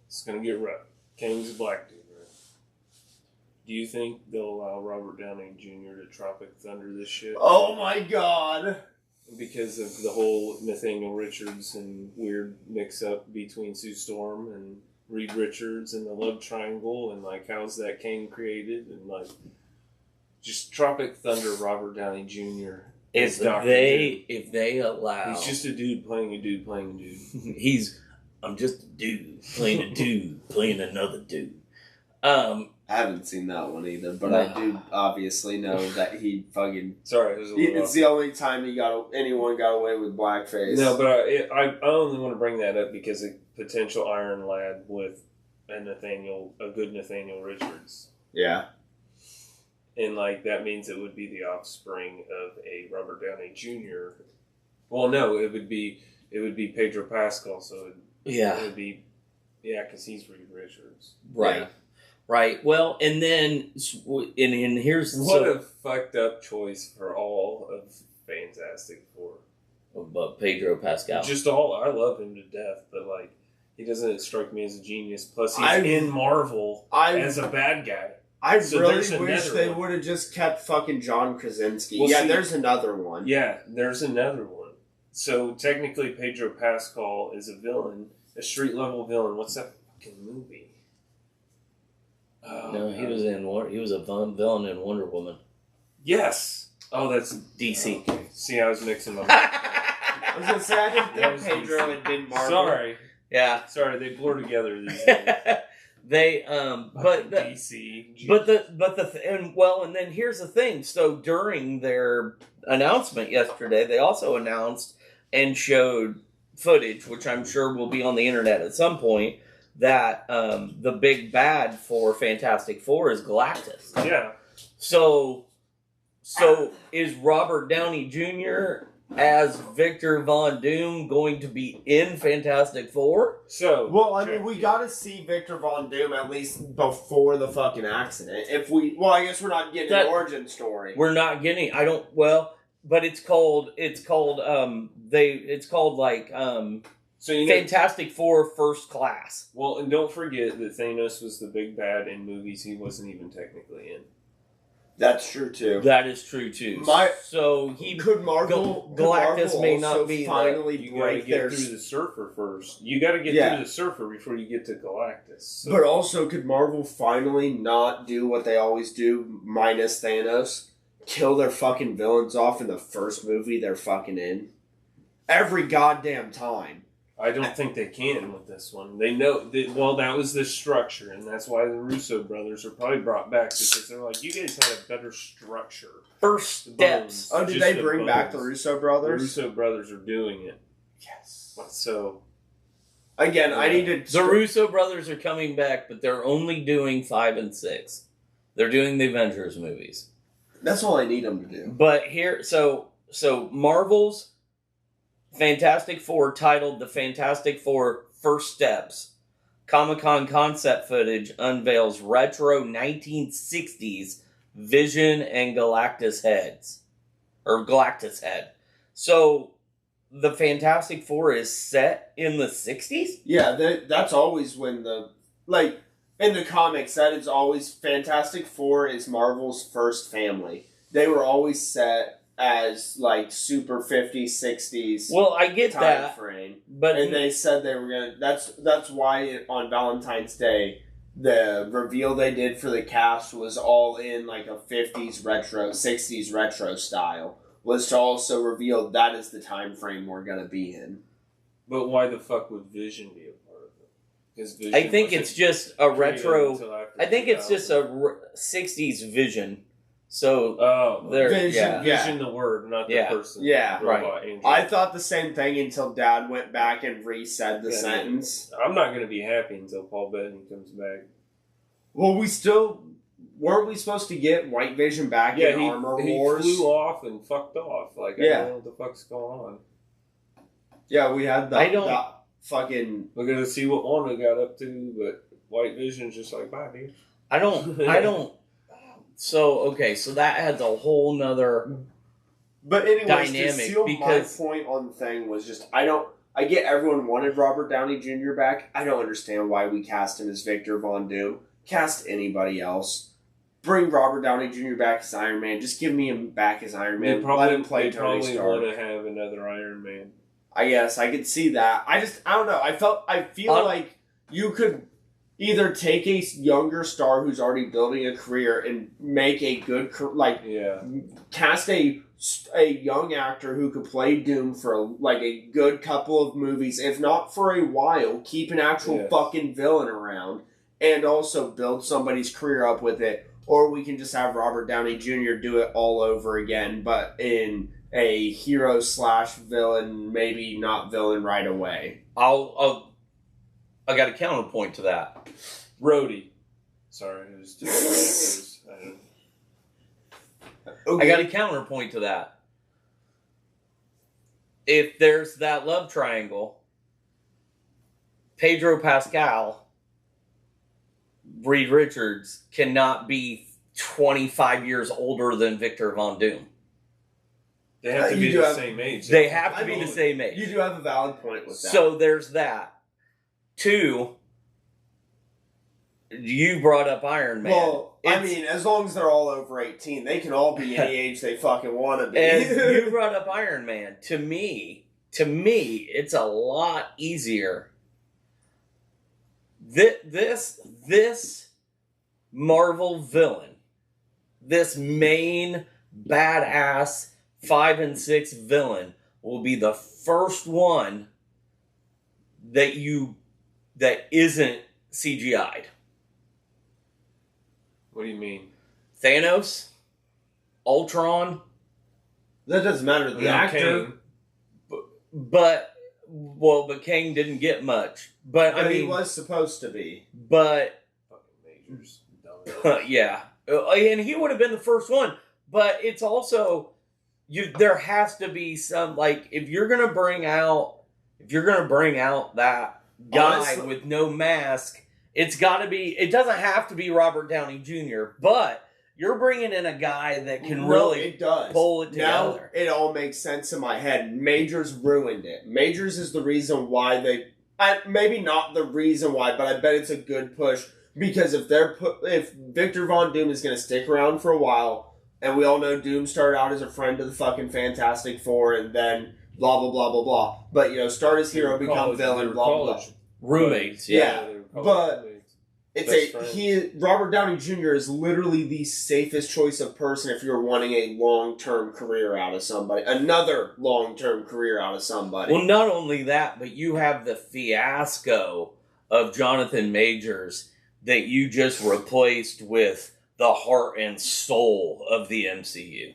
It's going to get rough. Kang's a black dude, right? Do you think they'll allow Robert Downey Jr. to Tropic Thunder this shit? Oh my god! Because of the whole Nathaniel Richards and weird mix-up between Sue Storm and Reed Richards and the love triangle and, how's that Kang created? And, just Tropic Thunder Robert Downey Jr. If they allow... He's just a dude playing a dude playing a dude. I'm just a dude playing a dude playing another dude. I haven't seen that one either, but I do obviously know that he fucking... Sorry, it's the only time anyone got away with blackface. No, but I only want to bring that up because a potential Iron Lad with a good Nathaniel Richards. Yeah. And, that means it would be the offspring of a Robert Downey Jr. Well, no, it would be Pedro Pascal, so it would be, because he's Reed Richards. Right. Yeah. Right. Well, and then, and here's... What a fucked up choice for all of Fantastic Four. But Pedro Pascal. I love him to death, but, he doesn't strike me as a genius. Plus, he's in Marvel as a bad guy. I really wish they would have just kept fucking John Krasinski. Well, there's another one. Yeah, there's another one. So technically, Pedro Pascal is a villain, a street level villain. What's that fucking movie? No, he was a villain in Wonder Woman. Yes. Oh, that's DC. Okay. See, I was mixing them up. I was gonna say I didn't think Pedro had been Marvel. Sorry. Yeah. Sorry, they blur together these days. DC. And then here's the thing. So during their announcement yesterday, they also announced and showed footage, which I'm sure will be on the internet at some point, that the big bad for Fantastic Four is Galactus. Yeah. So is Robert Downey Jr. as Victor Von Doom going to be in Fantastic Four? We got to see Victor Von Doom at least before the fucking accident. I guess we're not getting an origin story. We're not getting. But it's called Fantastic Four First Class. Well, and don't forget that Thanos was the big bad in movies he wasn't even technically in. That's true too. That is true too. Could Marvel Galactus may not be finally you gotta get through the Surfer first. You got to get through the Surfer before you get to Galactus. So. But also, could Marvel finally not do what they always do, minus Thanos? Kill their fucking villains off in the first movie they're fucking in. Every goddamn time. I don't think they can with this one. They know that, well, that was the structure, and that's why the Russo brothers are probably brought back, because they're like, you guys had a better structure. First steps. Oh, did they bring back the Russo brothers? The Russo brothers are doing it. Yes. So, again, I need to... The Russo brothers are coming back, but they're only doing 5 and 6. They're doing the Avengers movies. That's all I need them to do. But here, so Marvel's Fantastic Four, titled The Fantastic Four First Steps, Comic-Con concept footage unveils retro 1960s Vision and Galactus heads. Or Galactus head. So, the Fantastic Four is set in the 60s? Yeah, that's always when the... Like, in the comics, that is always... Fantastic Four is Marvel's first family. They were always set as like super 50s, 60s. Well, I get time that frame, and they said they were gonna. That's why on Valentine's Day, the reveal they did for the cast was all in like a 50s retro, 60s retro style. Was to also reveal that is the time frame we're gonna be in. But why the fuck would Vision be a part of it? Because I think it's just a retro. I think it's just a 60s Vision. So, Vision the word, not the person. Yeah, right. Angel. I thought the same thing until Dad went back and resaid the sentence. I'm not going to be happy until Paul Bettany comes back. Well, weren't we supposed to get White Vision back in Armor Wars? He flew off and fucked off. Like, I don't know what the fuck's going on. Yeah, we had that fucking... We're going to see what Wanda got up to, but White Vision's just like, bye, dude. I don't... So that adds a whole nother dynamic. My point on the thing was just, I get everyone wanted Robert Downey Jr. back. I don't understand why we cast him as Victor Von Doom. Cast anybody else. Bring Robert Downey Jr. back as Iron Man. Just give me him back as Iron Man. Let him play Tony Stark. They probably want to have another Iron Man. I guess I could see that. I don't know. I feel like you could either take a younger star who's already building a career and make a good, cast a young actor who could play Doom for a good couple of movies, if not for a while, keep an actual fucking villain around, and also build somebody's career up with it. Or we can just have Robert Downey Jr. do it all over again, but in a hero / villain, maybe not villain right away. I got a counterpoint to that. Rhodey. Sorry, it was just I got a counterpoint to that. If there's that love triangle, Pedro Pascal, Reed Richards cannot be 25 years older than Victor Von Doom. They have to be the same age. They have to be the same age. You do have a valid point with that. So there's that. 2, you brought up Iron Man. Well, as long as they're all over 18, they can all be any age they fucking want to be. And you brought up Iron Man. To me, it's a lot easier. This Marvel villain, this main badass 5 and 6 villain, will be the first one that isn't CGI'd. What do you mean? Thanos? Ultron? That doesn't matter. The actor. But Kang didn't get much. But he was supposed to be. But... Fucking Majors. Yeah. And he would have been the first one. But it's also... there has to be some... if you're going to bring out that guy with no mask, it's got to be... It doesn't have to be Robert Downey Jr., but you're bringing in a guy that can really pull it together. Now it all makes sense in my head. Majors ruined it. Majors is the reason why they... maybe not the reason why, but I bet it's a good push, because if Victor Von Doom is going to stick around for a while, and we all know Doom started out as a friend of the fucking Fantastic Four, and then... blah, blah, blah, blah, blah. But, start as hero, become villain, blah, blah, blah. Roommates, yeah. But Robert Downey Jr. is literally the safest choice of person if you're wanting a long-term career out of somebody. Another long-term career out of somebody. Well, not only that, but you have the fiasco of Jonathan Majors that you just replaced with the heart and soul of the MCU.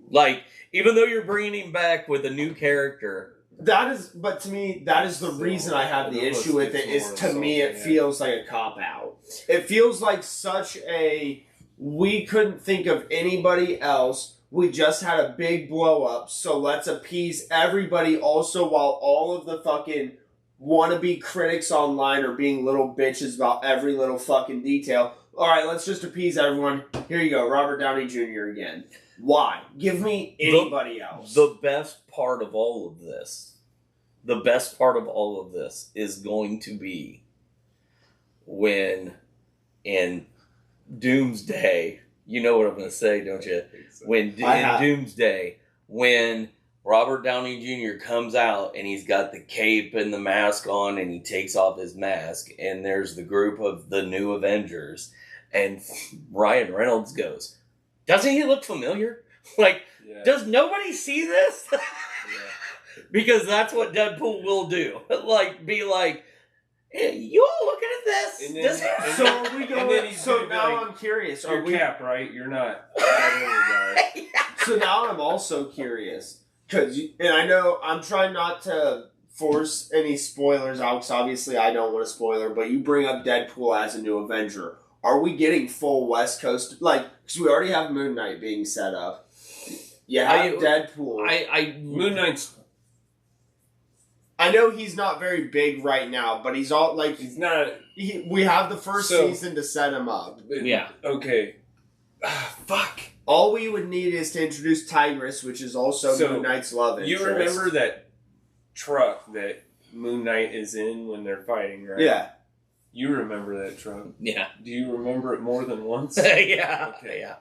Like, even though you're bringing him back with a new character... But to me, that is the reason I have the issue with it, is to me it feels like a cop-out. It feels like such a, we couldn't think of anybody else, we just had a big blow-up, so let's appease everybody also while all of the fucking wannabe critics online are being little bitches about every little fucking detail. Alright, let's just appease everyone. Here you go, Robert Downey Jr. again. Why? Give me anybody else. The best part of all of this is going to be when in Doomsday, you know what I'm going to say, don't you? In Doomsday, when Robert Downey Jr. comes out and he's got the cape and the mask on and he takes off his mask and there's the group of the new Avengers and Ryan Reynolds goes, doesn't he look familiar? Like, does nobody see this? Because that's what Deadpool will do. Like, be like, hey, you all looking at this? So are we going? So now I'm curious. You're Cap, right? You're not. So now I'm also curious and I know I'm trying not to force any spoilers out because obviously I don't want a spoiler. But you bring up Deadpool as a new Avenger. Are we getting full West Coast? Like, because we already have Moon Knight being set up. Yeah, Deadpool. Moon Knight's. I know he's not very big right now, but he's all like he's not. We have the first season to set him up. Yeah. Okay. Fuck. All we would need is to introduce Tigress, which is also Moon Knight's love interest. You remember that truck that Moon Knight is in when they're fighting, right? Yeah. You remember that truck? Yeah. Do you remember it more than once? Yeah. Okay. Yeah.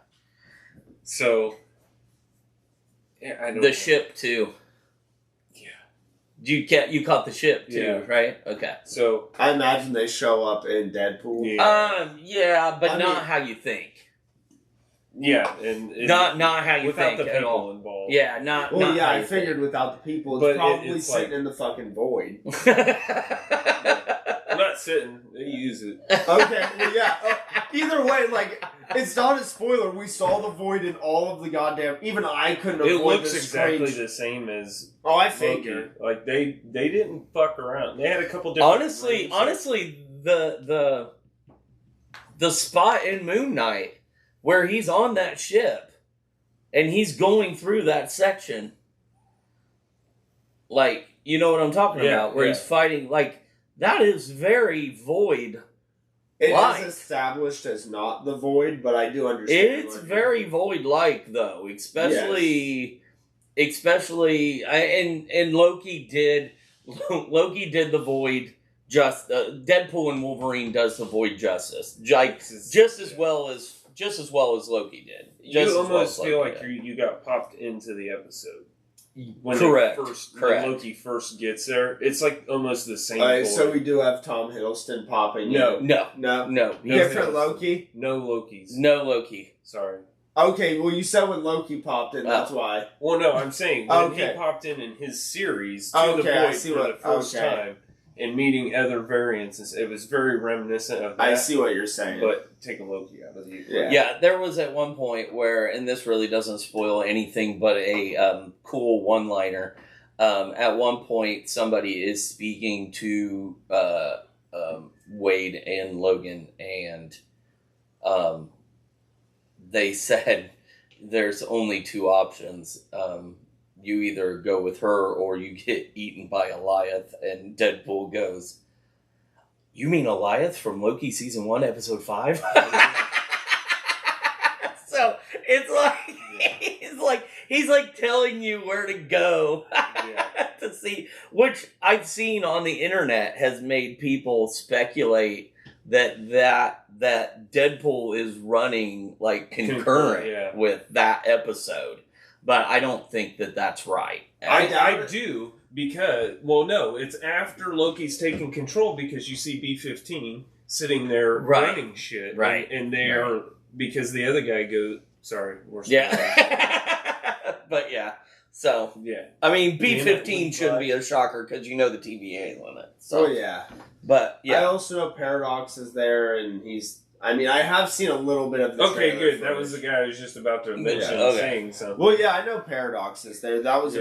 So. Yeah, I don't know. Ship too. Yeah. You caught the ship too, right? Okay. So I imagine they show up in Deadpool. Yeah, but not how you think. Yeah, and not how you without think the people at all. involved. Yeah, not. Well, not yeah, how I you figured think. without the people, but it's probably it's sitting like, in the fucking void. I'm not sitting. They use it. Okay, well, yeah. Either way, like, it's not a spoiler. We saw the void in all of the goddamn. Even I couldn't avoid. It looks this exactly strange... the same as. Oh, I figured. Like they didn't fuck around. They had a couple different. Honestly, the spot in Moon Knight where he's on that ship and he's going through that section, like, you know what I'm talking about, where he's fighting, like, that is very Void. It is established as not the Void, but I do understand. It's very Void-like, though, especially, and Loki did the Void. Deadpool and Wolverine does the Void justice, just as well as Loki did. You almost feel like you got popped into the episode. When Correct. When Loki first gets there, it's like almost the same. Void. So we do have Tom Hiddleston popping. No. Different Loki. No Lokis. No Loki. Sorry. Okay, well, you said when Loki popped in, that's why. Well, no, I'm saying when he popped in his series to the Void for the first time and meeting other variants, it was very reminiscent of that. I see what you're saying. But take a Loki out of the equation. Yeah, there was at one point where, and this really doesn't spoil anything but a cool one-liner. At one point, somebody is speaking to Wade and Logan, and they said there's only two options. You either go with her or you get eaten by Goliath. And Deadpool goes, "You mean Goliath from Loki season 1, episode 5?" So it's like he's like telling you where to go to see, which I've seen on the internet has made people speculate that Deadpool is running like concurrent with that episode. But I don't think that that's right. I do because, well, no, it's after Loki's taken control because you see B-15 sitting there running shit. Right. And they are, because the other guy goes, sorry, we're but yeah. So, yeah. I mean, B-15 shouldn't be a shocker because you know the TVA limit. So. Oh, yeah. But, yeah. I also know Paradox is there, and I have seen a little bit of the Okay, good. footage. That was the guy I was just about to mention saying something. Well, yeah, I know Paradox is there. That was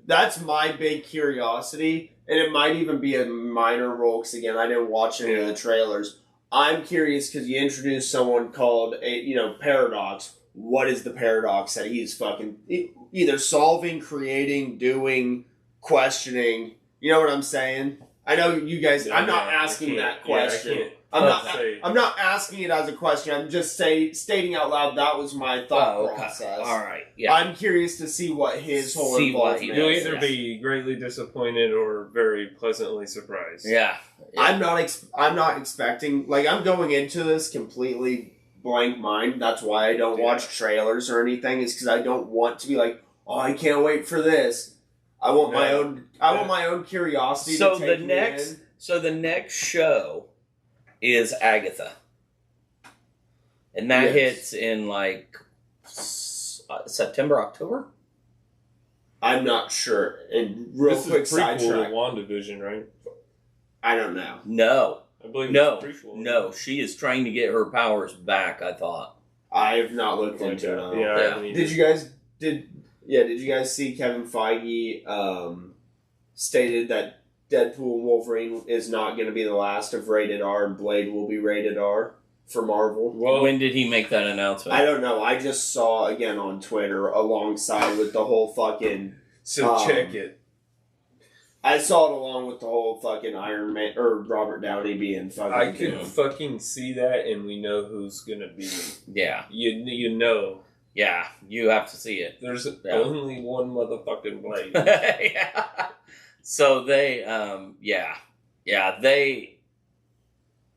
that's my big curiosity, and it might even be a minor role, because, again, I didn't watch any of the trailers. I'm curious, because you introduced someone called, Paradox. What is the paradox that he's fucking either solving, creating, doing, questioning? You know what I'm saying? I know you guys. I'm not asking that question. I'm not asking it as a question. I'm just stating out loud that was my thought process. All right. Yeah. I'm curious to see what his whole involvement is. You'll either be greatly disappointed or very pleasantly surprised. Yeah. I'm not expecting. Like, I'm going into this completely blank mind. That's why I don't watch trailers or anything. Is because I don't want to be like, oh, I can't wait for this. I want my own. I want my own curiosity. So to take me in. So the next show is Agatha, and that hits in like September, October. I'm not sure. And real quick sidetrack. This is prequel to WandaVision, right? I don't know. No. I believe no, it's prequel. No, she is trying to get her powers back, I thought. I have not looked into it. Yeah. Did you guys see Kevin Feige stated that Deadpool and Wolverine is not going to be the last of rated R, and Blade will be rated R for Marvel? Well, when did he make that announcement? I don't know. I just saw, again, on Twitter, alongside with the whole fucking... So check it. I saw it along with the whole fucking Iron Man, or Robert Downey being fucking... I could fucking see that, and we know who's gonna be. Yeah. You know. Yeah, you have to see it. There's only one motherfucking Blade. Yeah. So they,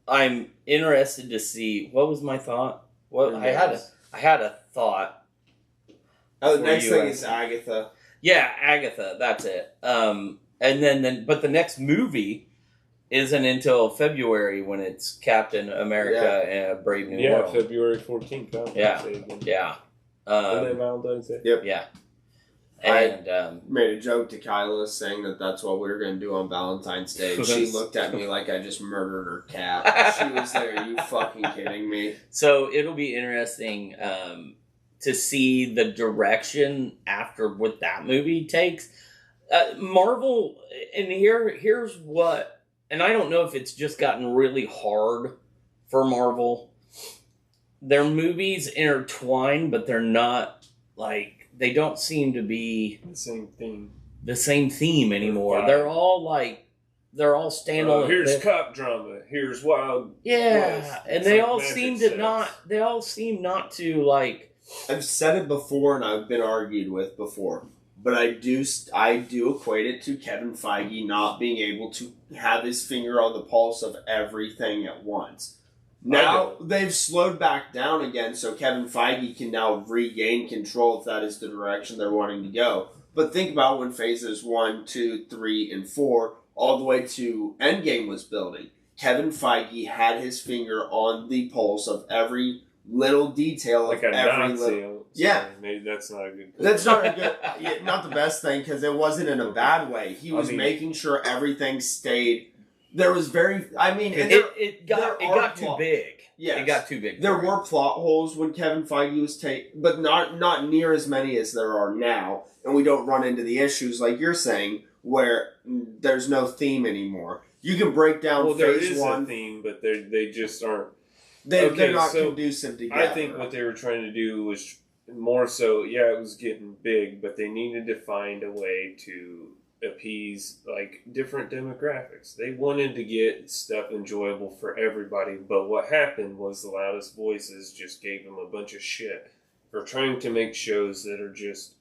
I'm interested to see, what was my thought? I had a thought. Oh, the next thing is Agatha. Yeah, Agatha, that's it. And then, but the next movie isn't until February when it's Captain America and a Brave New World. Yeah, February 14th. Yeah. And then Valentine's Day. Yep. Yeah. And made a joke to Kyla saying that's what we were going to do on Valentine's Day. And she looked at me like I just murdered her cat. She was there. Are you fucking kidding me? So it'll be interesting to see the direction after what that movie takes. Marvel, and here's what, and I don't know if it's just gotten really hard for Marvel. Their movies intertwine, but they're not, like, they don't seem to be the same theme anymore. They're all standalone. Here's cop drama. Here's wild. Yeah, West. and they all seem not to, like. I've said it before, and I've been argued with before, but I do equate it to Kevin Feige not being able to have his finger on the pulse of everything at once. Now, they've slowed back down again, so Kevin Feige can now regain control if that is the direction they're wanting to go. But think about when phases 1, 2, 3, and 4, all the way to Endgame was building. Kevin Feige had his finger on the pulse of every little detail like of every little... Yeah. Maybe that's not a good... That's not a good... not the best thing, because it wasn't in a bad way. He was making sure everything stayed... There was very... I mean... It got too big. Yes. It got too big. There were plot holes when Kevin Feige was but not near as many as there are now. And we don't run into the issues, like you're saying, where there's no theme anymore. You can break down phase 1... Well, there is a theme, but they just aren't... They're not conducive together. I think what they were trying to do was more so, it was getting big, but they needed to find a way to appease, like, different demographics. They wanted to get stuff enjoyable for everybody, but what happened was the loudest voices just gave them a bunch of shit for trying to make shows that are just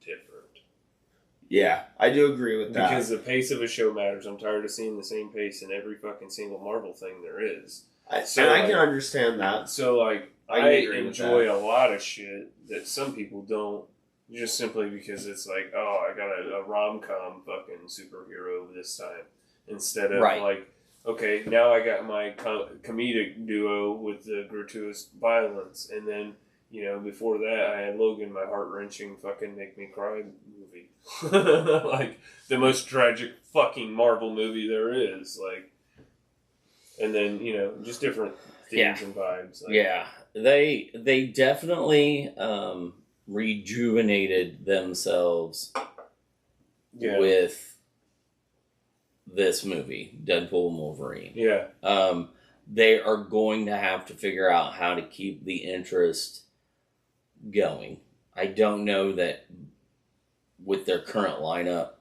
different. Yeah, I do agree with that. Because the pace of a show matters. I'm tired of seeing the same pace in every fucking single Marvel thing there is. I can understand that. So, like, I enjoy a lot of shit that some people don't, just simply because it's like, oh, I got a rom-com fucking superhero this time. Instead of, like, okay, now I got my comedic duo with the gratuitous violence, and then, you know, before that I had Logan, my heart-wrenching fucking make me cry movie. Like, the most tragic fucking Marvel movie there is, like, and then, you know, just different themes and vibes. Like, yeah, they definitely rejuvenated themselves with this movie, Deadpool and Wolverine. Yeah. They are going to have to figure out how to keep the interest going. I don't know that with their current lineup,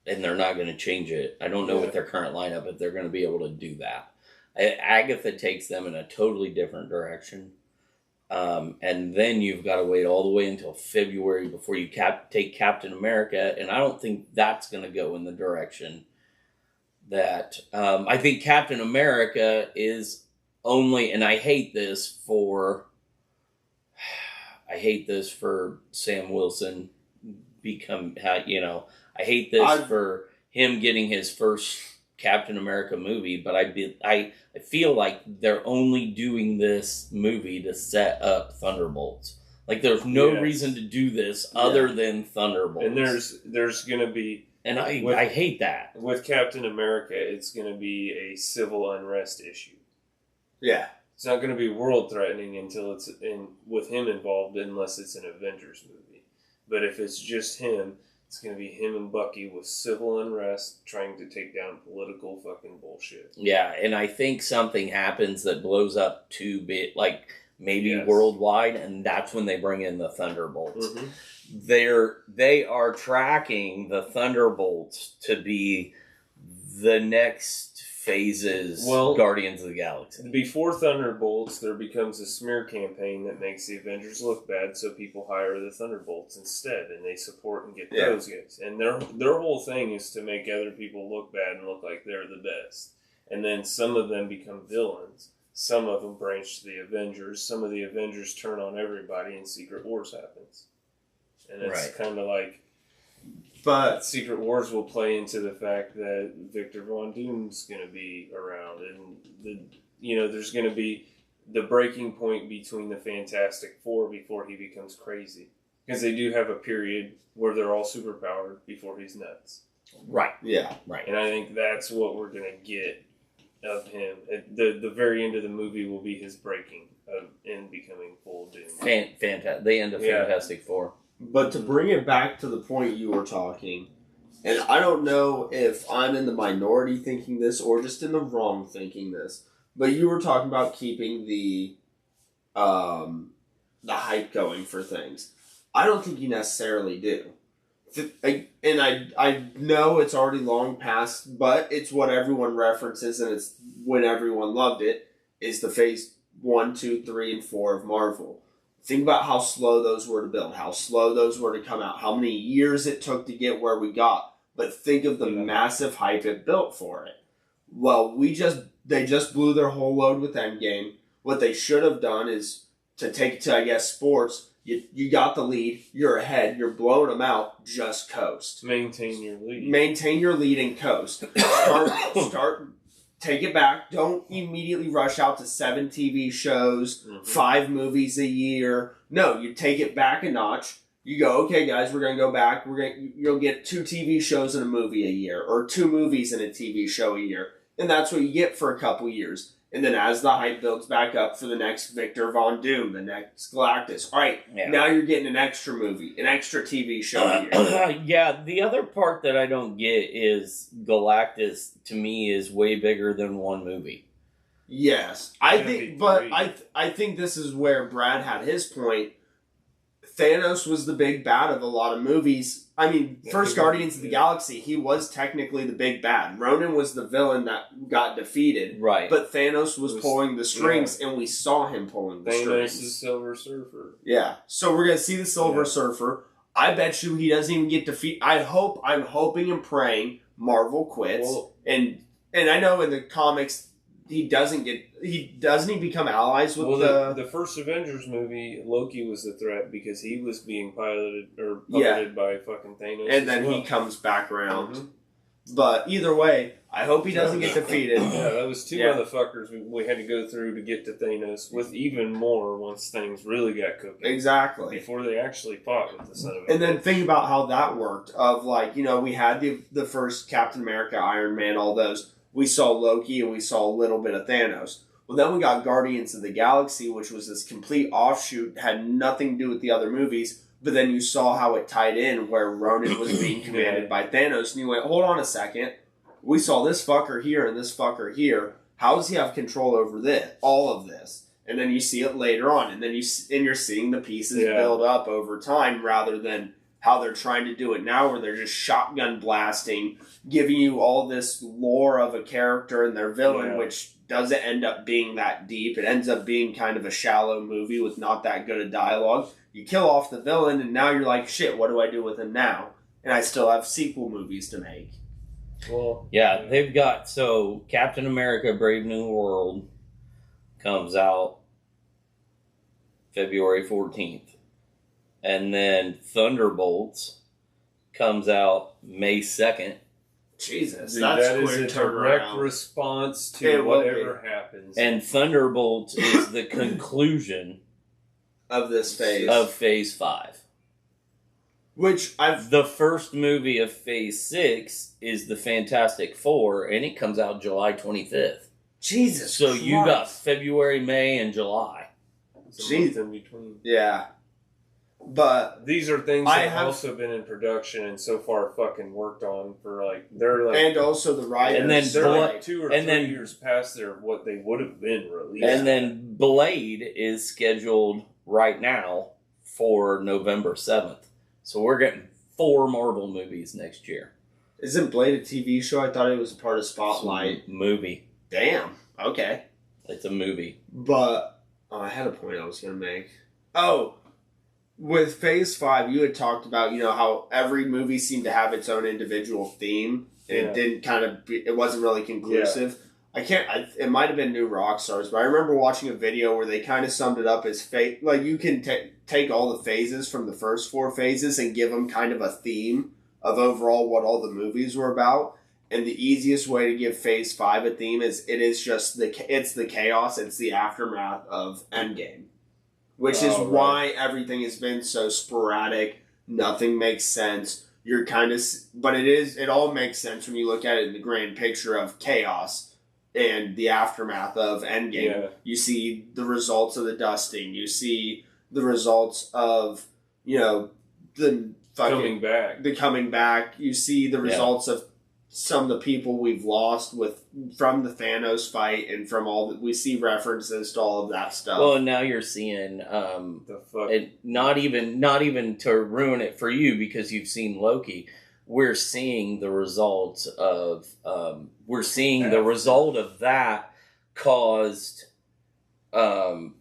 and they're not going to change it. I don't know with their current lineup if they're going to be able to do that. Agatha takes them in a totally different direction. And then you've got to wait all the way until February before you take Captain America, and I don't think that's going to go in the direction that I think Captain America is only, and I hate this for Sam Wilson I hate this for him getting his first Captain America movie, but I feel like they're only doing this movie to set up Thunderbolts. Like, there's no reason to do this other than Thunderbolts. And there's going to be... And I hate that. With Captain America, it's going to be a civil unrest issue. Yeah. It's not going to be world-threatening until it's with him involved, unless it's an Avengers movie. But if it's just him, it's going to be him and Bucky with civil unrest trying to take down political fucking bullshit. Yeah, and I think something happens that blows up too big, like maybe worldwide, and that's when they bring in the Thunderbolts. Mm-hmm. They are tracking the Thunderbolts to be the next phase's Guardians of the Galaxy. Before Thunderbolts, there becomes a smear campaign that makes the Avengers look bad, so people hire the Thunderbolts instead, and they support and get those guys. And their whole thing is to make other people look bad and look like they're the best. And then some of them become villains. Some of them branch to the Avengers. Some of the Avengers turn on everybody, and Secret Wars happens. And it's kind of like... But Secret Wars will play into the fact that Victor Von Doom's going to be around, and there's going to be the breaking point between the Fantastic Four before he becomes crazy, because they do have a period where they're all superpowered before he's nuts. Right. Yeah. Right. And I think that's what we're going to get of him. At the very end of the movie will be his breaking and becoming full Doom. The end of Fantastic Four. But to bring it back to the point you were talking, and I don't know if I'm in the minority thinking this or just in the wrong thinking this, but you were talking about keeping the hype going for things. I don't think you necessarily do. And I know it's already long past, but it's what everyone references, and it's when everyone loved it, is the phase 1, 2, 3, and 4 of Marvel. Think about how slow those were to build, how slow those were to come out, how many years it took to get where we got. But think of the massive hype it built for it. Well, they just blew their whole load with Endgame. What they should have done is to take it to, I guess, sports. You got the lead, you're ahead, you're blowing them out, just coast. Maintain your lead. Maintain your lead and coast. Start. Take it back. Don't immediately rush out to 7 TV shows, 5 movies a year. No, you take it back a notch. You go, okay, guys, we're going to go back. You'll get 2 TV shows and a movie a year, or 2 movies and a TV show a year. And that's what you get for a couple years. And then as the hype builds back up for the next Victor Von Doom, the next Galactus. All right, now you're getting an extra movie, an extra TV show a year. The other part that I don't get is Galactus, to me, is way bigger than one movie. Yes. I think this is where Brad had his point. Thanos was the big bad of a lot of movies. I mean, first Guardians of the Galaxy, he was technically the big bad. Ronan was the villain that got defeated. Right. But Thanos was pulling the strings, and we saw him pulling the strings. Thanos is Silver Surfer. Yeah. So we're going to see the Silver Surfer. I bet you he doesn't even get defeated. I'm hoping and praying Marvel quits. Well, and I know in the comics, he doesn't become allies with the first Avengers movie, Loki was the threat because he was being piloted by fucking Thanos. And then he comes back around. Mm-hmm. But either way, I hope he doesn't get defeated. Yeah, that was two motherfuckers we had to go through to get to Thanos, with even more once things really got cooking. Exactly. Before they actually fought with the son of a And then think about how that worked. Of like, we had the first Captain America, Iron Man, all those. We saw Loki and we saw a little bit of Thanos. Well, then we got Guardians of the Galaxy, which was this complete offshoot, had nothing to do with the other movies. But then you saw how it tied in, where Ronan was being commanded by Thanos, and you went, hold on a second. We saw this fucker here and this fucker here. How does he have control over this? All of this. And then you see it later on, and then you're seeing the pieces build up over time, rather than how they're trying to do it now, where they're just shotgun blasting, giving you all this lore of a character and their villain, which doesn't end up being that deep. It ends up being kind of a shallow movie with not that good a dialogue. You kill off the villain, and now you're like, shit, what do I do with him now? And I still have sequel movies to make. Well, yeah, they've got, so Captain America Brave New World comes out February 14th. And then Thunderbolts comes out May 2nd. Jesus, that is a direct response to whatever happens. And Thunderbolts is the conclusion of this phase. Of Phase 5. The first movie of Phase 6 is the Fantastic Four, and it comes out July 25th. Jesus So Christ. you got February, May, and July. It's a month in between. Yeah. But these are things that have also been in production and so far fucking worked on for and also the writers. And then they're 2 or 3 years past what they would have been released. And then Blade is scheduled right now for November 7th. So we're getting 4 Marvel movies next year. Isn't Blade a TV show? I thought it was part of Spotlight. It's a movie. Damn. Okay. It's a movie. But I had a point I was going to make. Oh, with Phase 5, you had talked about, how every movie seemed to have its own individual theme. And it didn't it wasn't really conclusive. Yeah. It might have been New Rockstars, but I remember watching a video where they kind of summed it up as you can take all the phases from the first 4 phases and give them kind of a theme of overall what all the movies were about. And the easiest way to give Phase 5 a theme is it's the chaos, it's the aftermath of Endgame. Which is why everything has been so sporadic. Nothing makes sense. But it all makes sense when you look at it in the grand picture of chaos and the aftermath of Endgame. Yeah. You see the results of the dusting. You see the results of, the coming back. You see the results of some of the people we've lost from the Thanos fight, and from all that we see references to all of that stuff. Well, and now you're seeing not even to ruin it for you because you've seen Loki. We're seeing the results of the result of that caused the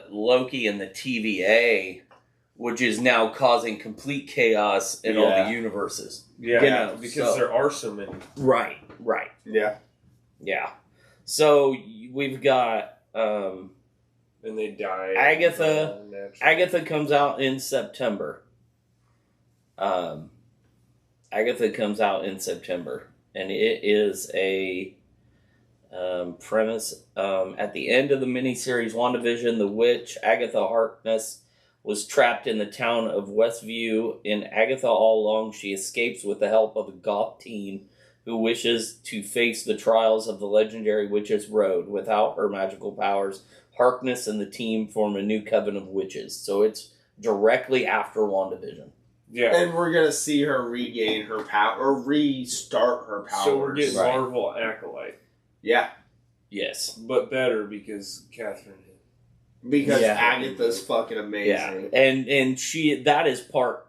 Loki and the TVA, which is now causing complete chaos in all the universes. Yeah, because there are so many. Right. Yeah. So we've got and they die. Agatha comes out in September. Agatha comes out in September, and it is a premise. At the end of the miniseries WandaVision, the witch Agatha Harkness was trapped in the town of Westview. In Agatha All Along, she escapes with the help of a goth teen who wishes to face the trials of the legendary Witch's Road. Without her magical powers, Harkness and the team form a new coven of witches. So it's directly after WandaVision. Yeah. And we're going to see her regain her power, or restart her powers. So we're getting Marvel Acolyte. Yeah. Yes. But better because Catherine... Because Agatha's fucking amazing. Yeah. And that is part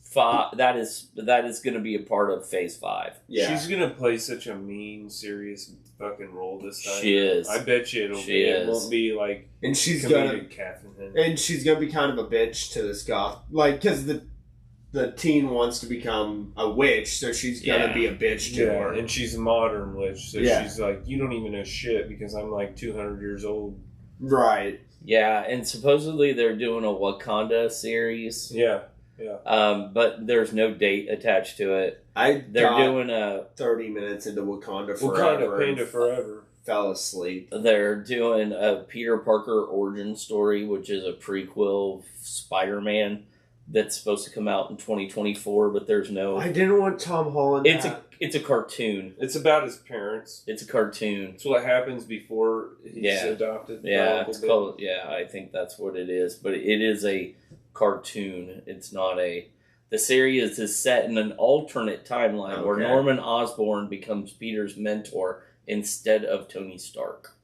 5. That is going to be a part of Phase 5. Yeah. She's going to play such a mean, serious fucking role this time. She is. I bet you it won't be like... And she's going to... Catherine. And she's going to be kind of a bitch to this goth. Because the teen wants to become a witch, so she's going to be a bitch to her. And she's a modern witch, so she's like, you don't even know shit because I'm like 200 years old. Right. Yeah, and supposedly they're doing a Wakanda series. Yeah. Yeah. But there's no date attached to it. They're doing a 30 minutes into Wakanda Forever. Wakanda Panda Forever. Fell asleep. They're doing a Peter Parker origin story, which is a prequel of Spider-Man that's supposed to come out in 2024, but there's no. I didn't want Tom Holland. It's a cartoon. It's about his parents. It's a cartoon. It's what happens before he's adopted. Yeah, it's called. Yeah, I think that's what it is. But it is a cartoon. It's not a. The series is set in an alternate timeline where Norman Osborn becomes Peter's mentor instead of Tony Stark.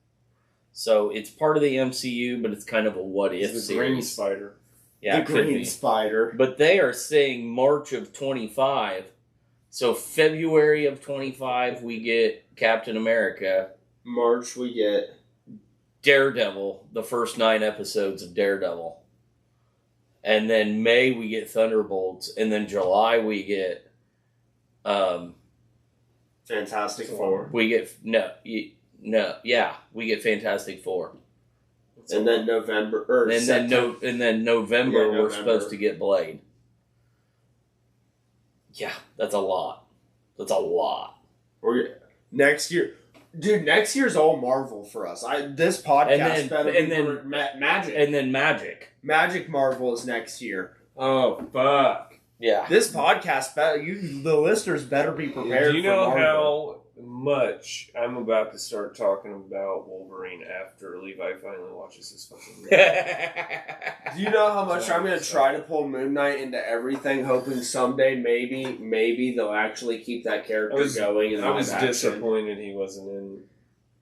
So it's part of the MCU, but it's kind of a what if series. The Green Spider. Yeah, the Green Spider. But they are saying March of 25. So February of 25, we get Captain America. March, we get Daredevil, the first 9 episodes of Daredevil. And then May, we get Thunderbolts. And then July, we get... Fantastic Four. We get... we get Fantastic Four. And then November... And then November, we're supposed to get Blade. Yeah, that's a lot. That's a lot. Next year... Dude, next year's all Marvel for us. This podcast better be Magic. And then Magic. Magic Marvel is next year. Oh, fuck. Yeah. This podcast, the listeners better be prepared. Do you know how much I'm about to start talking about Wolverine after Levi finally watches this fucking movie? Do you know how much I'm going to try to pull Moon Knight into everything, hoping someday maybe they'll actually keep that character going? I was disappointed he wasn't in.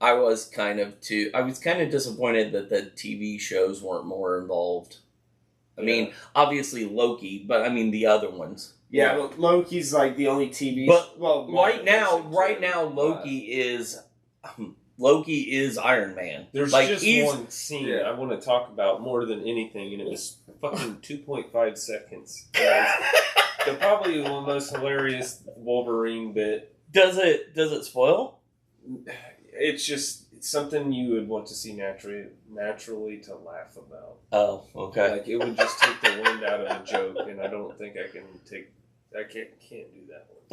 I was kind of disappointed that the TV shows weren't more involved. I mean, obviously Loki, but I mean the other ones. Yeah, but Loki's like the only TV. But right now, Loki is Iron Man. There's just one scene I want to talk about more than anything, and it was fucking 2.5 seconds. They're probably the most hilarious Wolverine bit. Does it spoil? It's just something you would want to see naturally to laugh about. Oh, okay. Like, it would just take the wind out of the joke, and I don't think I can't do that one.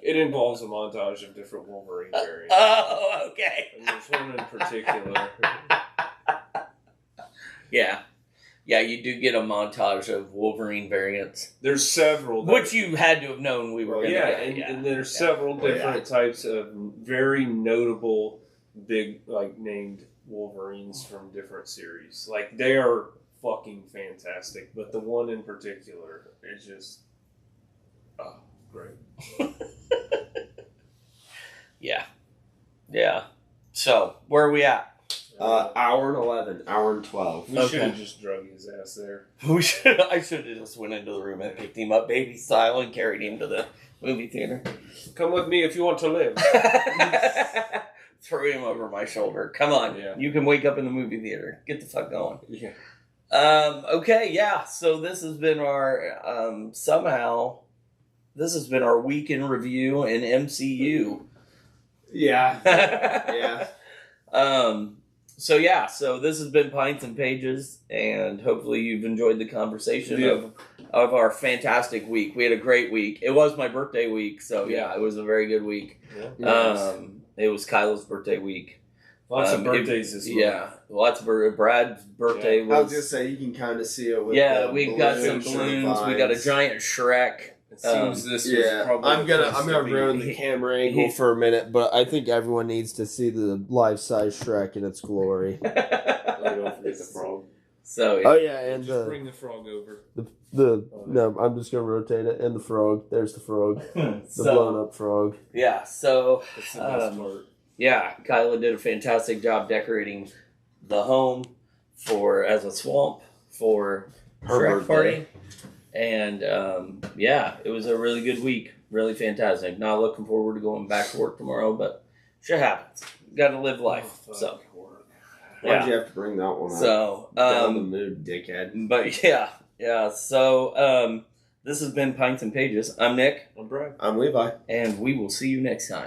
It involves a montage of different Wolverine variants. Oh, okay. And there's one in particular. Yeah. Yeah, you do get a montage of Wolverine variants. There's several. Which you had to have known we were going to get. And there's several different types of very notable, big, named Wolverines from different series. Like, they are fucking fantastic. But the one in particular is just... Oh, great. Yeah. So, where are we at? Hour and 11, hour and 12. We should have just drug his ass there. I should have just went into the room and picked him up baby style and carried him to the movie theater. Come with me if you want to live. Throw him over my shoulder. Come on. Yeah. You can wake up in the movie theater. Get the fuck going. Yeah. Okay, yeah. So this has been our week in review in MCU. Yeah. Yeah. So this has been Pints and Pages, and hopefully you've enjoyed the conversation of our fantastic week. We had a great week. It was my birthday week, so it was a very good week. Yeah. It was Kyla's birthday week. Lots of birthdays this week. Yeah, lots of Brad's birthday was... I was just saying, you can kind of see it with we got some balloons. We got a giant Shrek. It seems this was probably... I'm gonna ruin the camera angle for a minute, but I think everyone needs to see the life-size Shrek in its glory. Don't forget the frog. So and just bring the frog over. No, I'm just gonna rotate it, and the frog. There's the frog, the blown up frog. Yeah. So that's the best part. Yeah, Kyla did a fantastic job decorating the home as a swamp for her Shrek party. And, it was a really good week. Really fantastic. Not looking forward to going back to work tomorrow, but shit happens. Got to live life. Why'd you have to bring that one up? So, down the mood, dickhead. But, yeah. So, this has been Pints and Pages. I'm Nick. I'm Brad. I'm Levi. And we will see you next time.